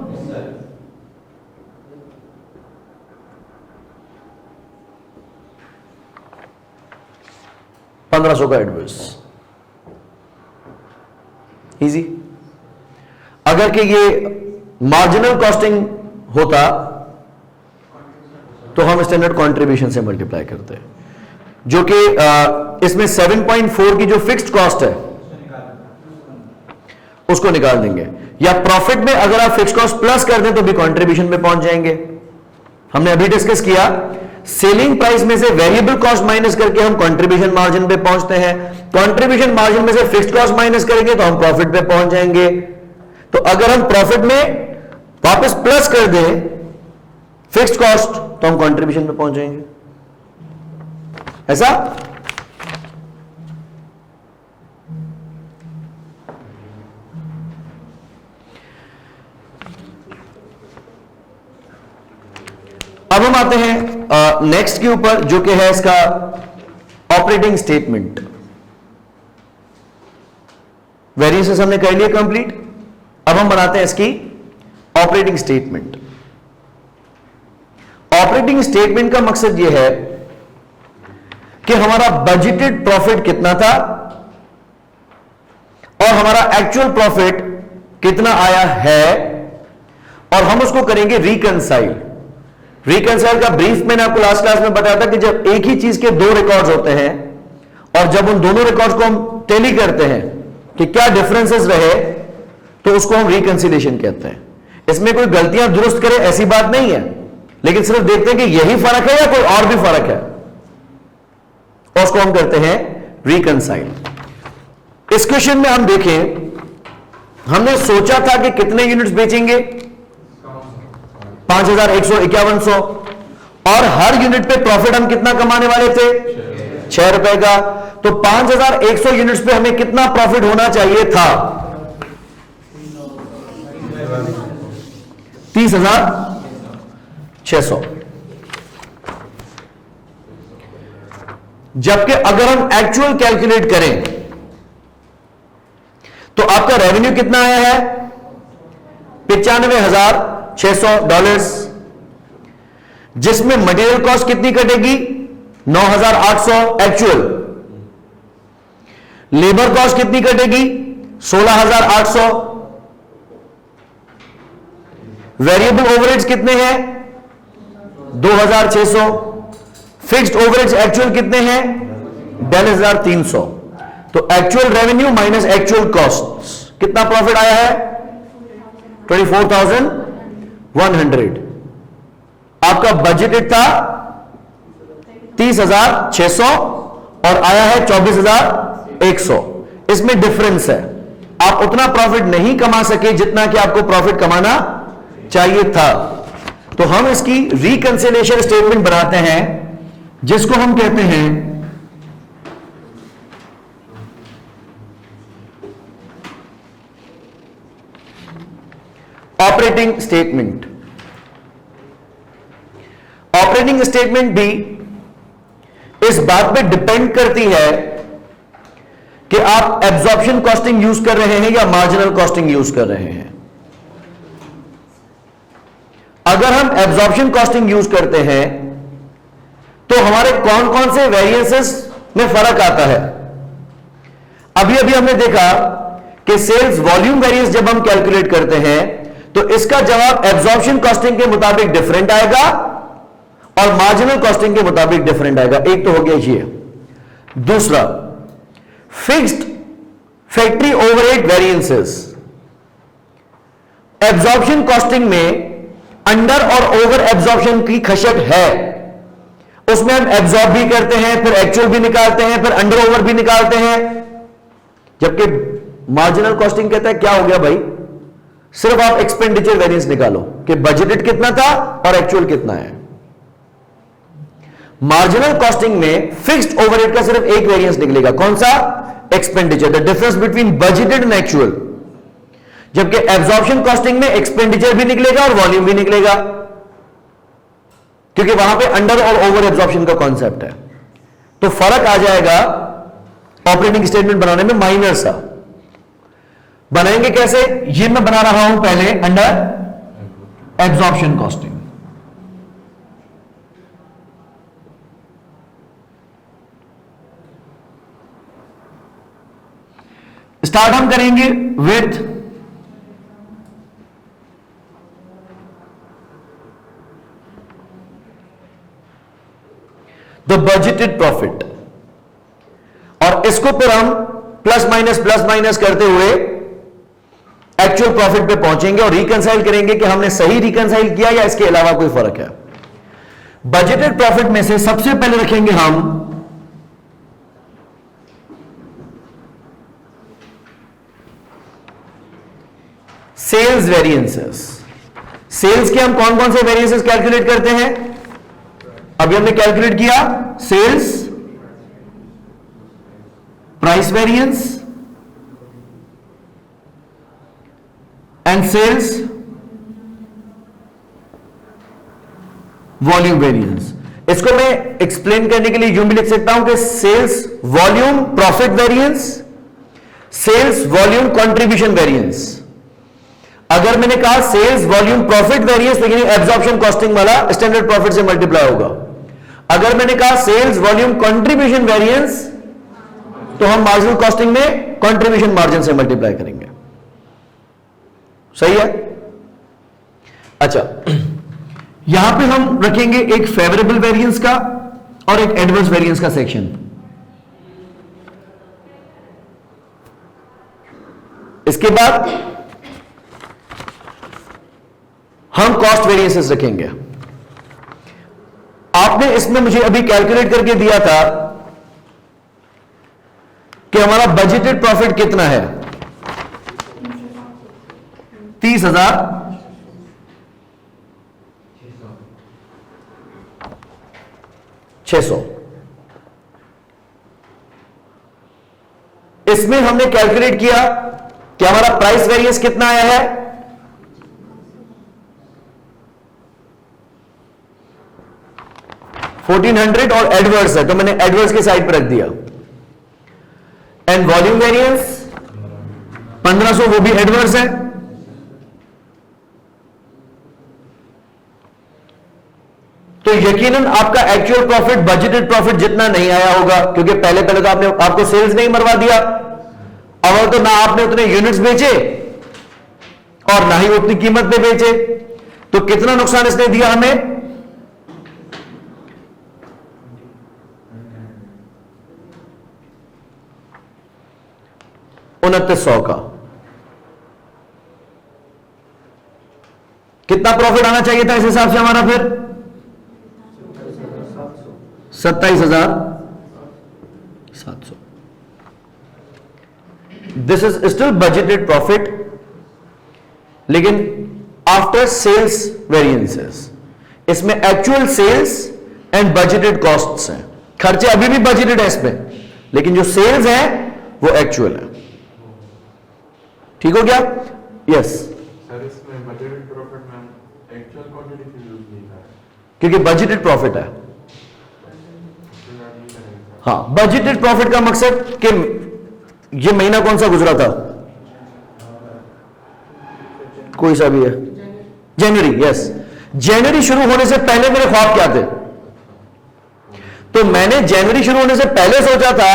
S1: $1500 का एडवर्स। इजी। अगर कि ये मार्जिनल कॉस्टिंग होता तो हम स्टैंडर्ड कंट्रीब्यूशन से मल्टीप्लाई करते हैं, जो कि इसमें 7.4 की जो फिक्स्ड कॉस्ट है उसको निकाल देंगे, या प्रॉफिट में अगर आप फिक्स्ड कॉस्ट प्लस कर दें तो भी कंट्रीब्यूशन पे पहुंच जाएंगे। हमने अभी डिस्कस किया, सेलिंग प्राइस में से वेरिएबल कॉस्ट माइनस करके हम कंट्रीब्यूशन मार्जिन पे पहुंचते हैं, कंट्रीब्यूशन मार्जिन में से फिक्स्ड कॉस्ट माइनस करेंगे तो हम प्रॉफिट पे पहुंच जाएंगे। तो अगर हम प्रॉफिट में वापस प्लस कर दें फिक्स्ड कॉस्ट तो हम कंट्रीब्यूशन पे पहुंच जाएंगे। ऐसा हम आते हैं नेक्स्ट के ऊपर, जो कि है इसका ऑपरेटिंग स्टेटमेंट। वेरिएंसेस हमने कर लिए कंप्लीट, अब हम बनाते हैं इसकी ऑपरेटिंग स्टेटमेंट। ऑपरेटिंग स्टेटमेंट का मकसद यह है कि हमारा बजटेड प्रॉफिट कितना था और हमारा एक्चुअल प्रॉफिट कितना आया है, और हम उसको करेंगे रिकंसाइल। रिकंसाइल का ब्रीफ मैंने आपको लास्ट क्लास में बताया था कि जब एक ही चीज के दो रिकॉर्ड्स होते हैं और जब उन दोनों रिकॉर्ड्स को हम टैली करते हैं कि क्या डिफरेंसेस रहे, तो उसको हम रिकंसिलिएशन कहते हैं। इसमें कोई गलतियां दुरुस्त करे ऐसी बात नहीं है, लेकिन सिर्फ देखते हैं कि यही फर्क है या कोई और भी फर्क है, और उसको हम करते हैं रिकंसाइल। इस क्वेश्चन में हम देखें, हमने सोचा था कि कितने यूनिट्स बेचेंगे, 5151, और हर यूनिट पे प्रॉफिट हम कितना कमाने वाले थे, 6 रुपए का। तो 5100 यूनिट्स पे हमें कितना प्रॉफिट होना चाहिए था, 30,600। जबकि अगर हम एक्चुअल कैलकुलेट करें तो आपका रेवेन्यू कितना आया है, $95,600, जिसमें मटेरियल कॉस्ट कितनी कटेगी, 9,800 एक्चुअल। लेबर कॉस्ट कितनी कटेगी, 16,800। वेरिएबल ओवरहेड्स कितने हैं, 2,600। फिक्स्ड ओवरहेड्स एक्चुअल कितने हैं, 12,300। तो actual revenue minus actual cost, कितना प्रॉफिट आया है, 24,100। आपका बजटेड था 30,600 और आया है 24,100। इसमें डिफरेंस है, आप उतना प्रॉफिट नहीं कमा सके जितना कि आपको प्रॉफिट कमाना चाहिए था। तो हम इसकी रिकंसिलिएशन स्टेटमेंट बनाते हैं, जिसको हम कहते हैं ऑपरेटिंग स्टेटमेंट। ऑपरेटिंग स्टेटमेंट भी इस बात पे डिपेंड करती है कि आप एब्जॉर्प्शन कॉस्टिंग यूज कर रहे हैं या मार्जिनल कॉस्टिंग यूज कर रहे हैं। अगर हम एब्जॉर्प्शन कॉस्टिंग यूज करते हैं तो हमारे कौन कौन से वेरिएंसेस में फर्क आता है। अभी अभी हमने देखा कि सेल्स वॉल्यूम वेरिएंस जब हम कैलकुलेट करते हैं तो इसका जवाब एब्जॉर्प्शन कॉस्टिंग के मुताबिक डिफरेंट आएगा और मार्जिनल कॉस्टिंग के मुताबिक डिफरेंट आएगा। एक तो हो गया ये। दूसरा, fixed factory overhead variances. Absorption costing में अंडर और ओवर एब्जॉर्प्शन की खशक है, उसमें हम एब्जॉर्ब भी करते हैं, फिर एक्चुअल भी निकालते हैं, फिर अंडर ओवर भी निकालते हैं। जबकि मार्जिनल कॉस्टिंग कहता है क्या हो गया भाई, सिर्फ आप एक्सपेंडिचर वेरिएंस निकालो कि बजटेड कितना था और एक्चुअल कितना है। मार्जिनल कॉस्टिंग में फिक्स्ड ओवरहेड का सिर्फ एक वेरिएंस निकलेगा, कौन सा, expenditure, the difference between budgeted and actual. जबकि एब्जॉर्प्शन कॉस्टिंग में एक्सपेंडिचर भी निकलेगा और वॉल्यूम भी निकलेगा, क्योंकि वहां पे अंडर और ओवर एब्जॉर्प्शन का कॉन्सेप्ट है। तो फर्क आ जाएगा ऑपरेटिंग स्टेटमेंट बनाने में, माइनर सा। बनाएंगे कैसे, ये मैं बना रहा हूं पहले अंडर एब्जॉर्प्शन कॉस्टिंग। स्टार्ट हम करेंगे विथ द बजटेड प्रॉफिट, और इसको फिर हम प्लस माइनस करते हुए एक्चुअल प्रॉफिट पे पहुंचेंगे और रिकंसाइल करेंगे कि हमने सही रिकंसाइल किया या इसके अलावा कोई फर्क है। बजटेड प्रॉफिट में से सबसे पहले रखेंगे हम सेल्स वेरिएंसेस। सेल्स के हम कौन कौन से वेरिएंसेस कैलकुलेट करते हैं, अभी हमने कैलकुलेट किया sales price variance and sales volume variance. इसको मैं एक्सप्लेन करने के लिए यूं भी लिख सकता हूं कि sales volume profit variance, sales volume contribution variance. अगर मैंने कहा सेल्स वॉल्यूम प्रॉफिट वेरिएंस, तो यानी एब्जॉर्प्शन कॉस्टिंग वाला स्टैंडर्ड प्रॉफिट से मल्टीप्लाई होगा। अगर मैंने कहा सेल्स वॉल्यूम कंट्रीब्यूशन वेरिएंस, तो हम मार्जिनल कॉस्टिंग में कंट्रीब्यूशन मार्जिन से मल्टीप्लाई करेंगे। सही है? अच्छा, यहां पे हम रखेंगे एक फेवरेबल वेरिएंस का और एक एडवर्स वेरिएंस का सेक्शन। इसके बाद हम कॉस्ट वेरिएंसेस रखेंगे। आपने इसमें मुझे अभी कैलकुलेट करके दिया था कि हमारा बजटेड प्रॉफिट कितना है, 30,600। इसमें हमने कैलकुलेट किया कि हमारा प्राइस वेरिएंस कितना आया है, 1400 और एडवर्स है, तो मैंने एडवर्स के साइड पर रख दिया। एंड वॉल्यूम वेरिएंस 1500, वो भी एडवर्स है। तो यकीनन आपका एक्चुअल प्रॉफिट बजटेड प्रॉफिट जितना नहीं आया होगा, क्योंकि पहले तो आपको सेल्स नहीं मरवा दिया, और तो ना आपने उतने यूनिट्स बेचे और ना ही उतनी कीमत पे बेचे, तो कितना नुकसान इसने दिया हमें, 2900 का। कितना प्रॉफिट आना चाहिए था इस हिसाब से हमारा, फिर 27,700। This is still budgeted profit, लेकिन आफ्टर सेल्स वेरिएंसेस। इसमें actual sales and budgeted costs हैं। खर्चे अभी भी बजटेड है इसमें, लेकिन जो सेल्स है वो एक्चुअल है। ठीक हो गया? यस
S2: सर, इसमें बजटेड प्रॉफिट में एक्चुअल क्वांटिटी से यूज नहीं है,
S1: क्योंकि बजटेड प्रॉफिट है। हाँ, बजटेड प्रॉफिट का मकसद कि ये महीना कौन सा गुजरा था, कोई सा भी है, जनवरी। यस, जनवरी शुरू होने से पहले मेरे ख्वाब क्या थे, तो मैंने जनवरी शुरू होने से पहले सोचा था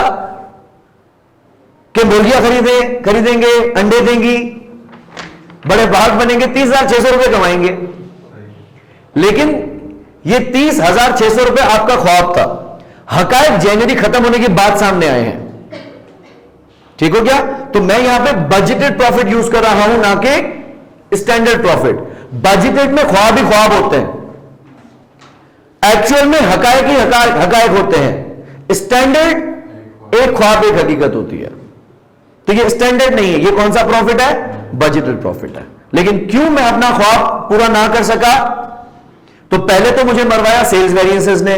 S1: कि मुर्गियां खरीदेंगे, अंडे देंगी, बड़े बाग बनेंगे, 30,600 रुपए कमाएंगे। लेकिन ये 30,600 रुपए आपका ख्वाब था। हकायक जनवरी खत्म होने के बाद सामने आए हैं। ठीक हो गया? तो मैं यहां पे बजटेड प्रॉफिट यूज कर रहा हूं, ना कि स्टैंडर्ड प्रॉफिट। बजटेड में ख्वाब ही ख्वाब होते हैं, एक्चुअल में हकायक ही हकायक होते हैं। स्टैंडर्ड एक ख्वाब एक हकीकत होती है। तो ये स्टैंडर्ड नहीं है, ये कौन सा प्रॉफिट है, बजटेड प्रॉफिट है। लेकिन क्यों मैं अपना ख्वाब पूरा ना कर सका, तो पहले तो मुझे मरवाया सेल्स वेरिएंसेस ने,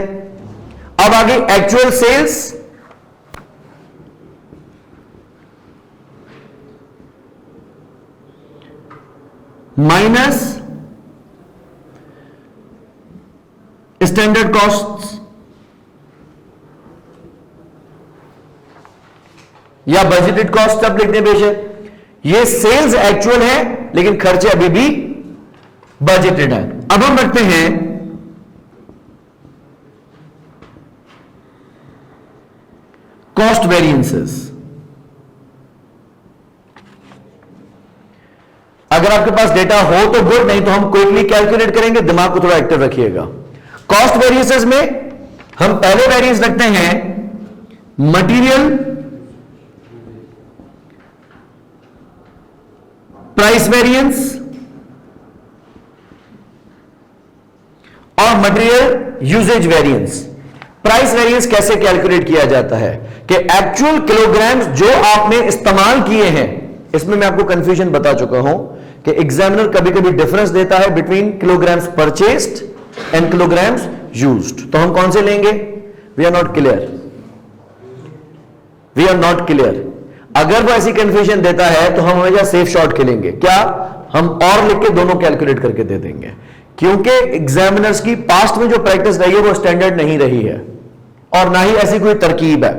S1: अब आगे actual sales minus standard costs या बजटेड कॉस्ट आप लिखते हैं बेशक। ये सेल्स एक्चुअल है, लेकिन खर्चे अभी भी बजटेड है। अब हम रखते हैं कॉस्ट वेरिएंसेस। अगर आपके पास डेटा हो तो गुड, नहीं तो हम क्विकली कैलकुलेट करेंगे, दिमाग को थोड़ा एक्टिव रखिएगा। कॉस्ट वेरिएंसेस में हम पहले वेरिएंस रखते हैं मटेरियल प्राइस वेरिएंस और material usage variance. Price variance कैसे कैलकुलेट किया जाता है कि एक्चुअल किलोग्राम्स जो आपने इस्तेमाल किए हैं। इसमें मैं आपको कंफ्यूजन बता चुका हूं कि एग्जामिनर कभी कभी डिफरेंस देता है between kilograms purchased and kilograms used. तो हम कौन से लेंगे? We are not clear, we are not clear. अगर वो ऐसी कंफ्यूजन देता है तो हम हमेशा सेफ शॉट खेलेंगे। क्या? हम और लिख के दोनों कैलकुलेट करके दे देंगे। क्योंकि एग्जामिनर्स की पास्ट में जो प्रैक्टिस रही है वो स्टैंडर्ड नहीं रही है और ना ही ऐसी कोई तरकीब है,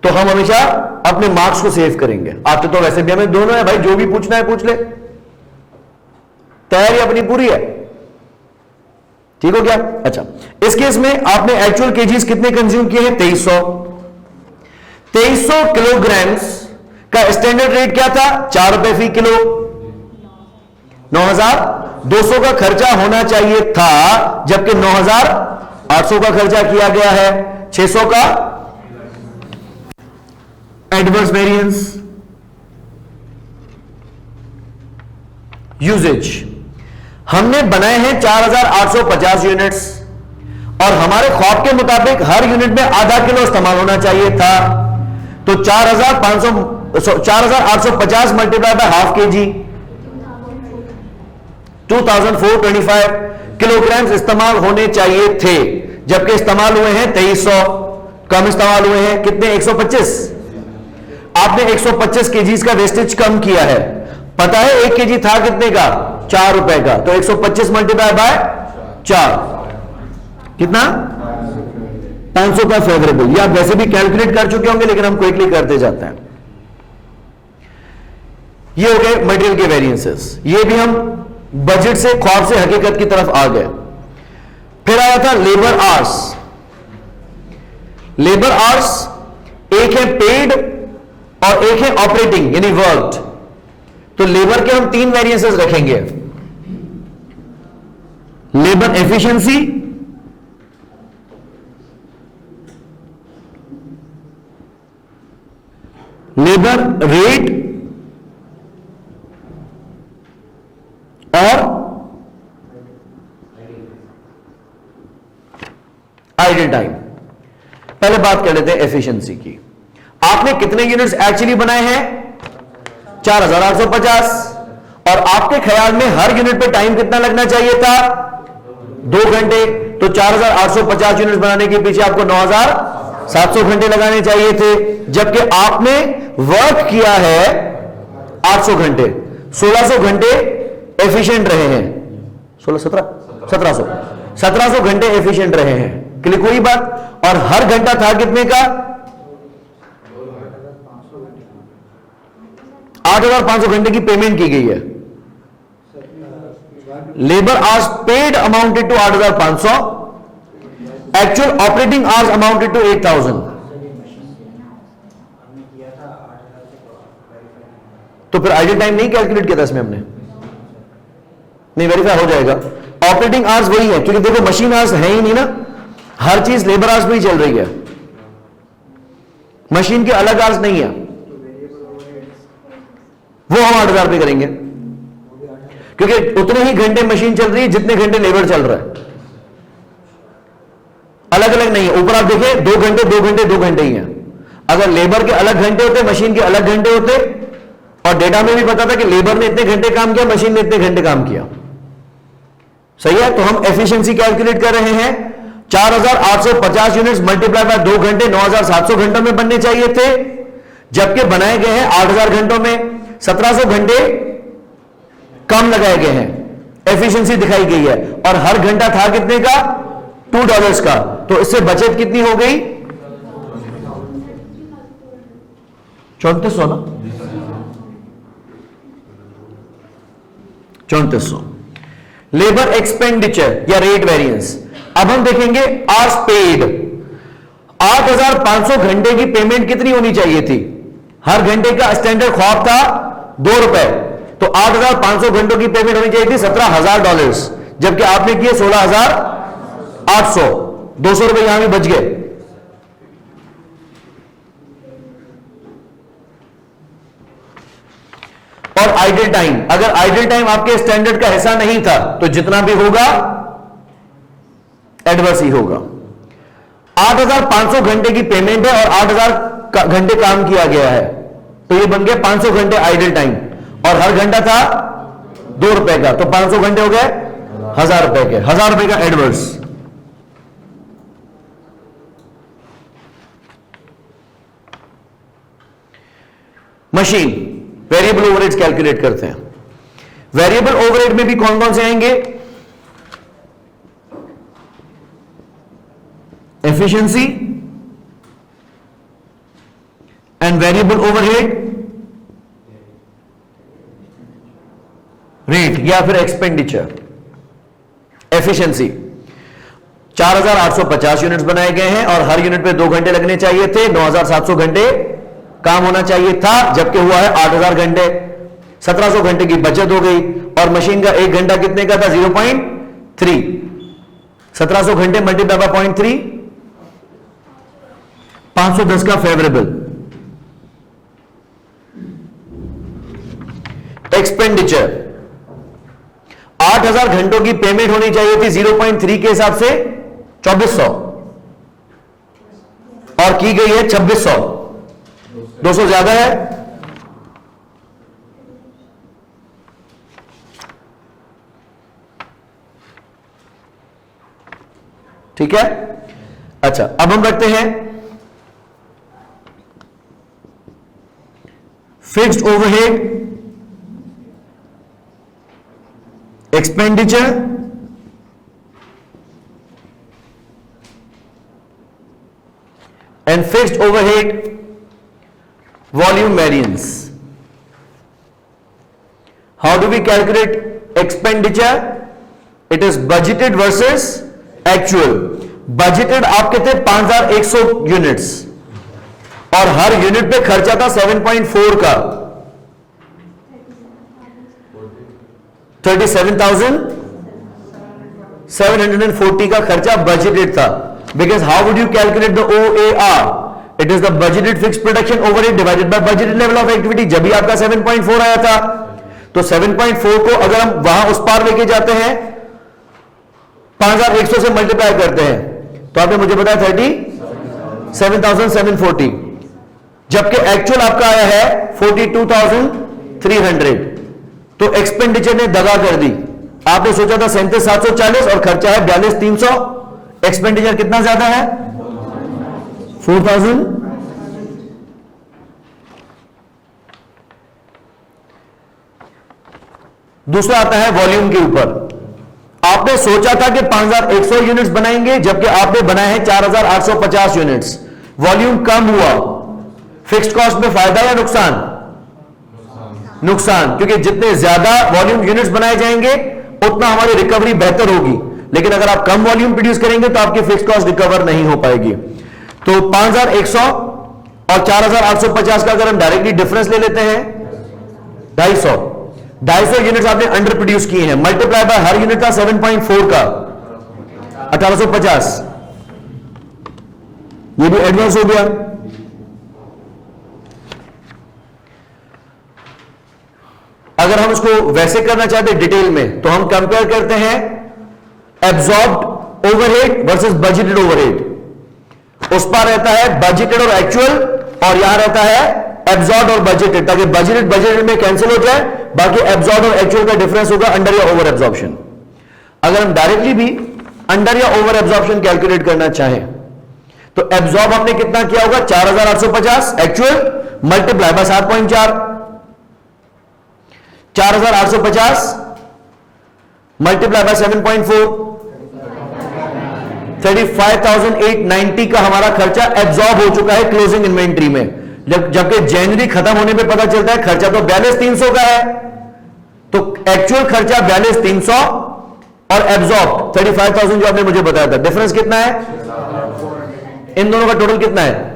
S1: तो हम हमेशा अपने मार्क्स को सेव करेंगे। आते तो वैसे भी हमें दोनों है भाई, जो भी पूछना है पूछ ले, तैयारी अपनी पूरी है। ठीक हो गया? अच्छा, इस केस में आपने एक्चुअल केजीज कितने कंज्यूम किए हैं? 2300 किलोग्राम्स का स्टैंडर्ड रेट क्या था? 4 रुपए फी किलो। 9200 का खर्चा होना चाहिए था, जबकि 9800 का खर्चा किया गया है। 600 का एडवर्स वेरिएंस। यूजेज हमने बनाए हैं 4850 यूनिट्स और हमारे ख्वाब के मुताबिक हर यूनिट में आधा किलो इस्तेमाल होना चाहिए था, तो 4850 मल्टीप्लाई बाय हाफ के जी 2425 किलोग्राम इस्तेमाल होने चाहिए थे, जबकि इस्तेमाल हुए हैं 2300। कम इस्तेमाल हुए हैं कितने? 125। आपने 125 केजीज का वेस्टेज कम किया है। पता है 1 केजी था कितने का? 4 रुपए का, तो 125 मल्टीप्लाई बाय 4 कितना? 500 का फेवरेबल। ये आप वैसे भी कैलकुलेट कर चुके होंगे, लेकिन हम क्विकली करते जाते हैं। ये हो गए मटेरियल के वेरिएंसेस। ये भी हम बजट से, ख्वाब से हकीकत की तरफ आ गए। फिर आया था लेबर आवर्स। लेबर आवर्स एक है पेड और एक है ऑपरेटिंग यानी वर्कड। तो लेबर के हम 3 वेरिएंसेस रखेंगे, लेबर एफिशिएंसी, लेबर रेट और आइडल टाइम। पहले बात कर लेते हैं एफिशिएंसी की। आपने कितने यूनिट्स एक्चुअली बनाए हैं? 4850। और आपके ख्याल में हर यूनिट पे टाइम कितना लगना चाहिए था? 2 घंटे। तो 4850 यूनिट्स बनाने के पीछे आपको 9700 घंटे लगाने चाहिए थे, जबकि आपने वर्क किया है 800 घंटे। 1600 घंटे एफिशिएंट रहे हैं। 1700 घंटे एफिशिएंट रहे हैं। क्लिक हुई बात? और हर घंटा था कितने का? 8500 घंटे की पेमेंट की गई है। Labour hours paid amounted to 8500, actual operating hours amounted to 8000। तो फिर आइडल टाइम नहीं कैलकुलेट किया था इसमें हमने? नहीं, वेरीफाई हो जाएगा। ऑपरेटिंग आवर्स वही है, क्योंकि देखो मशीन आवर्स है ही नहीं ना, हर चीज लेबर आवर्स पे ही चल रही है, मशीन के अलग आवर्स नहीं है। वो हम 8000 पे करेंगे, क्योंकि उतने ही घंटे मशीन चल रही है जितने घंटे लेबर चल रहा है, अलग अलग नहीं है। ऊपर आप देखिए 2 घंटे 2 घंटे 2 घंटे ही हैं। अगर लेबर के अलग घंटे होते, मशीन के अलग घंटे होते, और डेटा में भी पता था कि लेबर ने इतने घंटे काम किया, मशीन ने इतने घंटे काम किया। सही है? तो हम एफिशिएंसी कैलकुलेट कर रहे हैं। 4850 यूनिट्स मल्टीप्लाई बाय 2 घंटे 9700 घंटों में बनने चाहिए थे, जबकि बनाए गए हैं 8000 घंटों में। 1700 घंटे कम लगाए गए हैं, एफिशिएंसी दिखाई गई है। और हर घंटा था कितने का? $2 का। तो इससे बचत कितनी हो गई? 3400 ना? 3400। लेबर एक्सपेंडिचर या रेट वेरिएंस। अब हम देखेंगे आवर्स पेड। 8500 घंटे की पेमेंट कितनी होनी चाहिए थी? हर घंटे का स्टैंडर्ड ख्वाब था 2 रुपए, तो 8500 घंटों की पेमेंट होनी चाहिए थी $17000, जबकि आपने किए 16800। 200 रुपए यहां भी बच गए। और आइडल टाइम, अगर आइडल टाइम आपके स्टैंडर्ड का हिस्सा नहीं था तो जितना भी होगा एडवर्स ही होगा। 8500 घंटे की पेमेंट है और 8000 घंटे काम किया गया है, तो ये बन गया 500 घंटे आइडल टाइम, और हर घंटा था 2 रुपए का, तो 500 घंटे हो गए 1000 रुपए के। 1000 रुपए का adverse. Machine variable overheads calculate करते हैं। वेरिएबल ओवरहेड में भी कौन कौन से आएंगे? Efficiency and variable overhead rate या फिर एक्सपेंडिचर। एफिशिएंसी 4850 यूनिट्स बनाए गए हैं और हर यूनिट पे 2 घंटे लगने चाहिए थे, 9700 घंटे काम होना चाहिए था, जबकि हुआ है 8000 घंटे, 1700 घंटे की बचत हो गई। और मशीन का 1 घंटा कितने का था? 0.3। 1700 घंटे मल्टीप्लाई बाय 0.3, 510 का फेवरेबल। एक्सपेंडिचर 8000 घंटों की पेमेंट होनी चाहिए थी 0.3 के हिसाब से 2400 और की गई है 2600, 200 ज्यादा है। ठीक है, अच्छा अब हम रखते हैं fixed overhead, expenditure and fixed overhead volume variance. How do we calculate expenditure? It is budgeted versus actual. Budgeted आपके थे 5100 यूनिट्स और हर यूनिट पे खर्चा था 7.4 का, 37,740 का खर्चा बजटेड था। Because how would you calculate the OAR? It is the budgeted fix production overhead divided by budgeted level of activity. जब भी आपका 7.4 आया था तो 7.4 को अगर हम वहां उस पार लेके जाते हैं 5100 से मल्टीप्लाई करते हैं तो आपने मुझे बताया 37,740, जबकि एक्चुअल आपका आया है 42,300। तो एक्सपेंडिचर ने दगा कर दी। आपने सोचा था 37,740 और खर्चा है 42,300। एक्सपेंडिचर कितना ज्यादा है? 4,000। दूसरा आता है वॉल्यूम के ऊपर। आपने सोचा था कि 5100 यूनिट्स बनाएंगे, जबकि आपने बनाए हैं 4850 यूनिट्स। वॉल्यूम कम हुआ, फिक्स्ड कॉस्ट में फायदा या नुकसान? नुकसान, क्योंकि जितने ज्यादा वॉल्यूम यूनिट्स बनाए जाएंगे उतना हमारी रिकवरी बेहतर होगी। लेकिन अगर आप कम वॉल्यूम प्रोड्यूस करेंगे तो आपकी फिक्स्ड कॉस्ट रिकवर नहीं हो पाएगी। तो 5100 और 4850 का अगर हम डायरेक्टली डिफरेंस ले लेते हैं 250 यूनिट्स आपने अंडर प्रोड्यूस किए हैं, मल्टीप्लाई बाय हर यूनिट का 7.4 का 1850। ये भी एडवांस हो गया। अगर हम उसको वैसे करना चाहते डिटेल में तो हम कंपेयर करते हैं absorbed overhead versus budgeted overhead. उस पर रहता है बजटेड और एक्चुअल और यहां रहता है एब्जॉर्ब्ड और बजटेड, ताकि बजटेड में कैंसिल हो जाए, बाकी एब्जॉर्ब्ड और एक्चुअल का डिफरेंस होगा अंडर या ओवर एब्जॉर्प्शन। अगर हम डायरेक्टली भी अंडर या ओवर एब्जॉर्प्शन कैलकुलेट करना चाहें तो एब्जॉर्ब हमने कितना किया होगा? 4850 actual multiply by 7.4, 4850 multiply by 7.4, 35,890 का हमारा खर्चा एब्जॉर्ब हो चुका है क्लोजिंग इन्वेंट्री में। जबकि जनवरी खत्म होने पे पता चलता है खर्चा तो 42,300 का है। तो एक्चुअल खर्चा 42,300 और एब्जॉर्ब 35,000 जो आपने मुझे बताया था, डिफरेंस कितना है? इन दोनों का टोटल कितना है?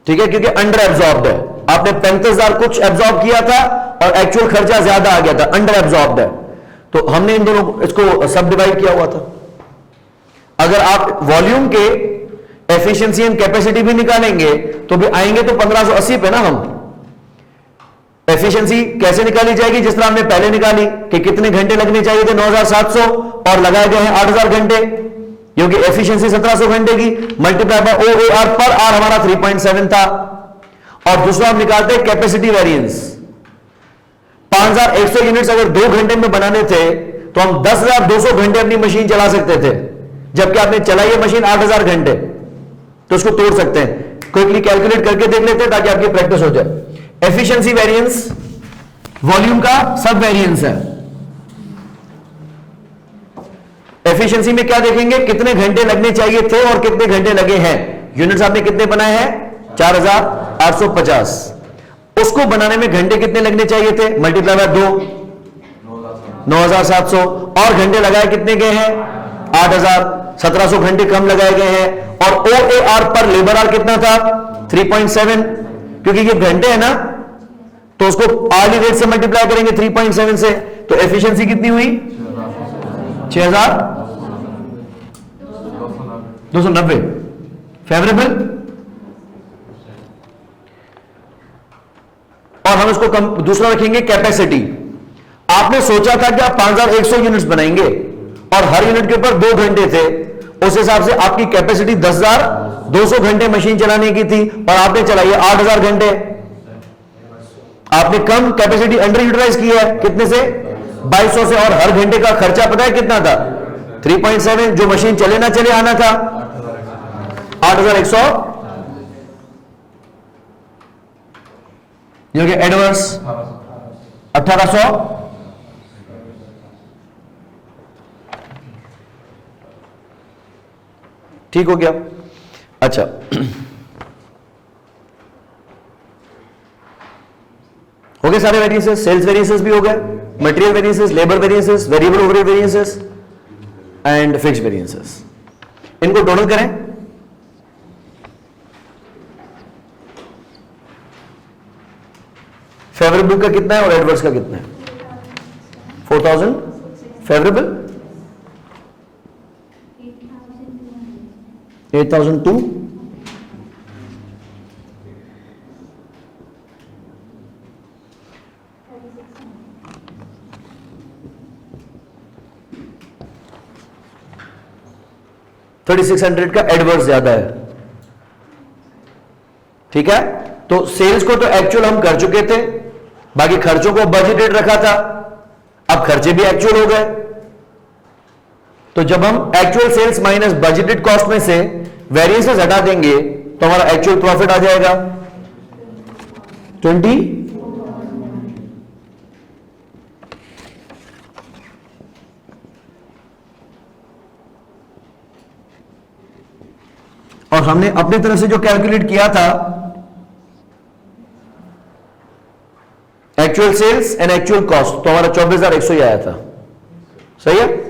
S1: ठीक है, क्योंकि अंडर एब्जॉर्ब्ड है। आपने 35,000 कुछ एब्जॉर्ब किया था और एक्चुअल खर्चा ज्यादा आ गया था, अंडर एब्जॉर्ब्ड है। तो हमने इन दोनों इसको सब डिवाइड किया हुआ था। अगर आप वॉल्यूम के एफिशिएंसी एंड कैपेसिटी भी निकालेंगे तो भी आएंगे तो 1580 पे ना। हम एफिशिएंसी कैसे निकाली जाएगी? जिस तरह हमने पहले निकाली कि कितने घंटे लगने चाहिए थे 9700 और लगाए गए हैं 8000 घंटे, क्योंकि एफिशिएंसी 1700 घंटे की मल्टीप्लाई बाय OAR पर आर हमारा 3.7 था। और दूसरा हम निकालते हैं कैपेसिटी वेरिएंस। 5100 यूनिट्स अगर 2 घंटे में बनाने थे तो हम 10,200 घंटे अपनी मशीन चला सकते थे, जबकि आपने चलाई है मशीन 8000 घंटे। तो उसको तोड़ सकते हैं, क्विकली कैलकुलेट करके देख लेते हैं ताकि आपकी प्रैक्टिस हो जाए। एफिशिएंसी वेरिएंस वॉल्यूम का सब वेरिएंस है। एफिशिएंसी में क्या देखेंगे, कितने घंटे लगने चाहिए थे और कितने घंटे लगे हैं। यूनिट्स आपने कितने बनाए हैं, 4850। उसको बनाने में घंटे कितने लगने चाहिए थे, मल्टीप्लाई बाय 2, 9700। और घंटे लगाए कितने गए हैं, 8000, 1700 घंटे कम लगाए गए हैं। और OAR पर लेबर आर कितना था, 3.7, क्योंकि ये घंटे है ना, तो उसको आर्ली रेट से मल्टीप्लाई करेंगे 3.7 से, तो एफिशिएंसी कितनी हुई, 6290। फेवरेबल। और हम इसको दूसरा रखेंगे कैपेसिटी। आपने सोचा था कि आप 5100 यूनिट्स बनाएंगे और हर यूनिट के ऊपर 2 घंटे थे, उस हिसाब से आपकी कैपेसिटी 10200 घंटे मशीन चलाने की थी और आपने चलाई है 8000 घंटे। आपने कम कैपेसिटी अंडर यूटिलाइज की है, कितने से, 2200 से। और हर घंटे का खर्चा पता है कितना था, 3.7। जो मशीन चले ना चले आना था 8100। एडवांस 1800। ठीक हो गया। अच्छा, हो गए सारे वेरिएंसेस। सेल्स वेरिएंसेस भी हो गए, material variances, labour variances, variable overhead variances and fixed variances. इनको टोटल करें, फेवरेबल का कितना है और एडवर्स का कितना है, 4000 फेवरेबल, 8002, $3600 का एडवर्स ज्यादा है। ठीक है, तो सेल्स को तो एक्चुअल हम कर चुके थे, बाकी खर्चों को बजटेड रखा था, अब खर्चे भी एक्चुअल हो गए। तो जब हम actual sales minus budgeted cost में से वेरिएंसेस हटा देंगे तो हमारा एक्चुअल प्रॉफिट आ जाएगा 20। और हमने अपनी तरफ से जो कैलकुलेट किया था, actual sales and actual cost, तो हमारा 24100 ही आया था। सही है।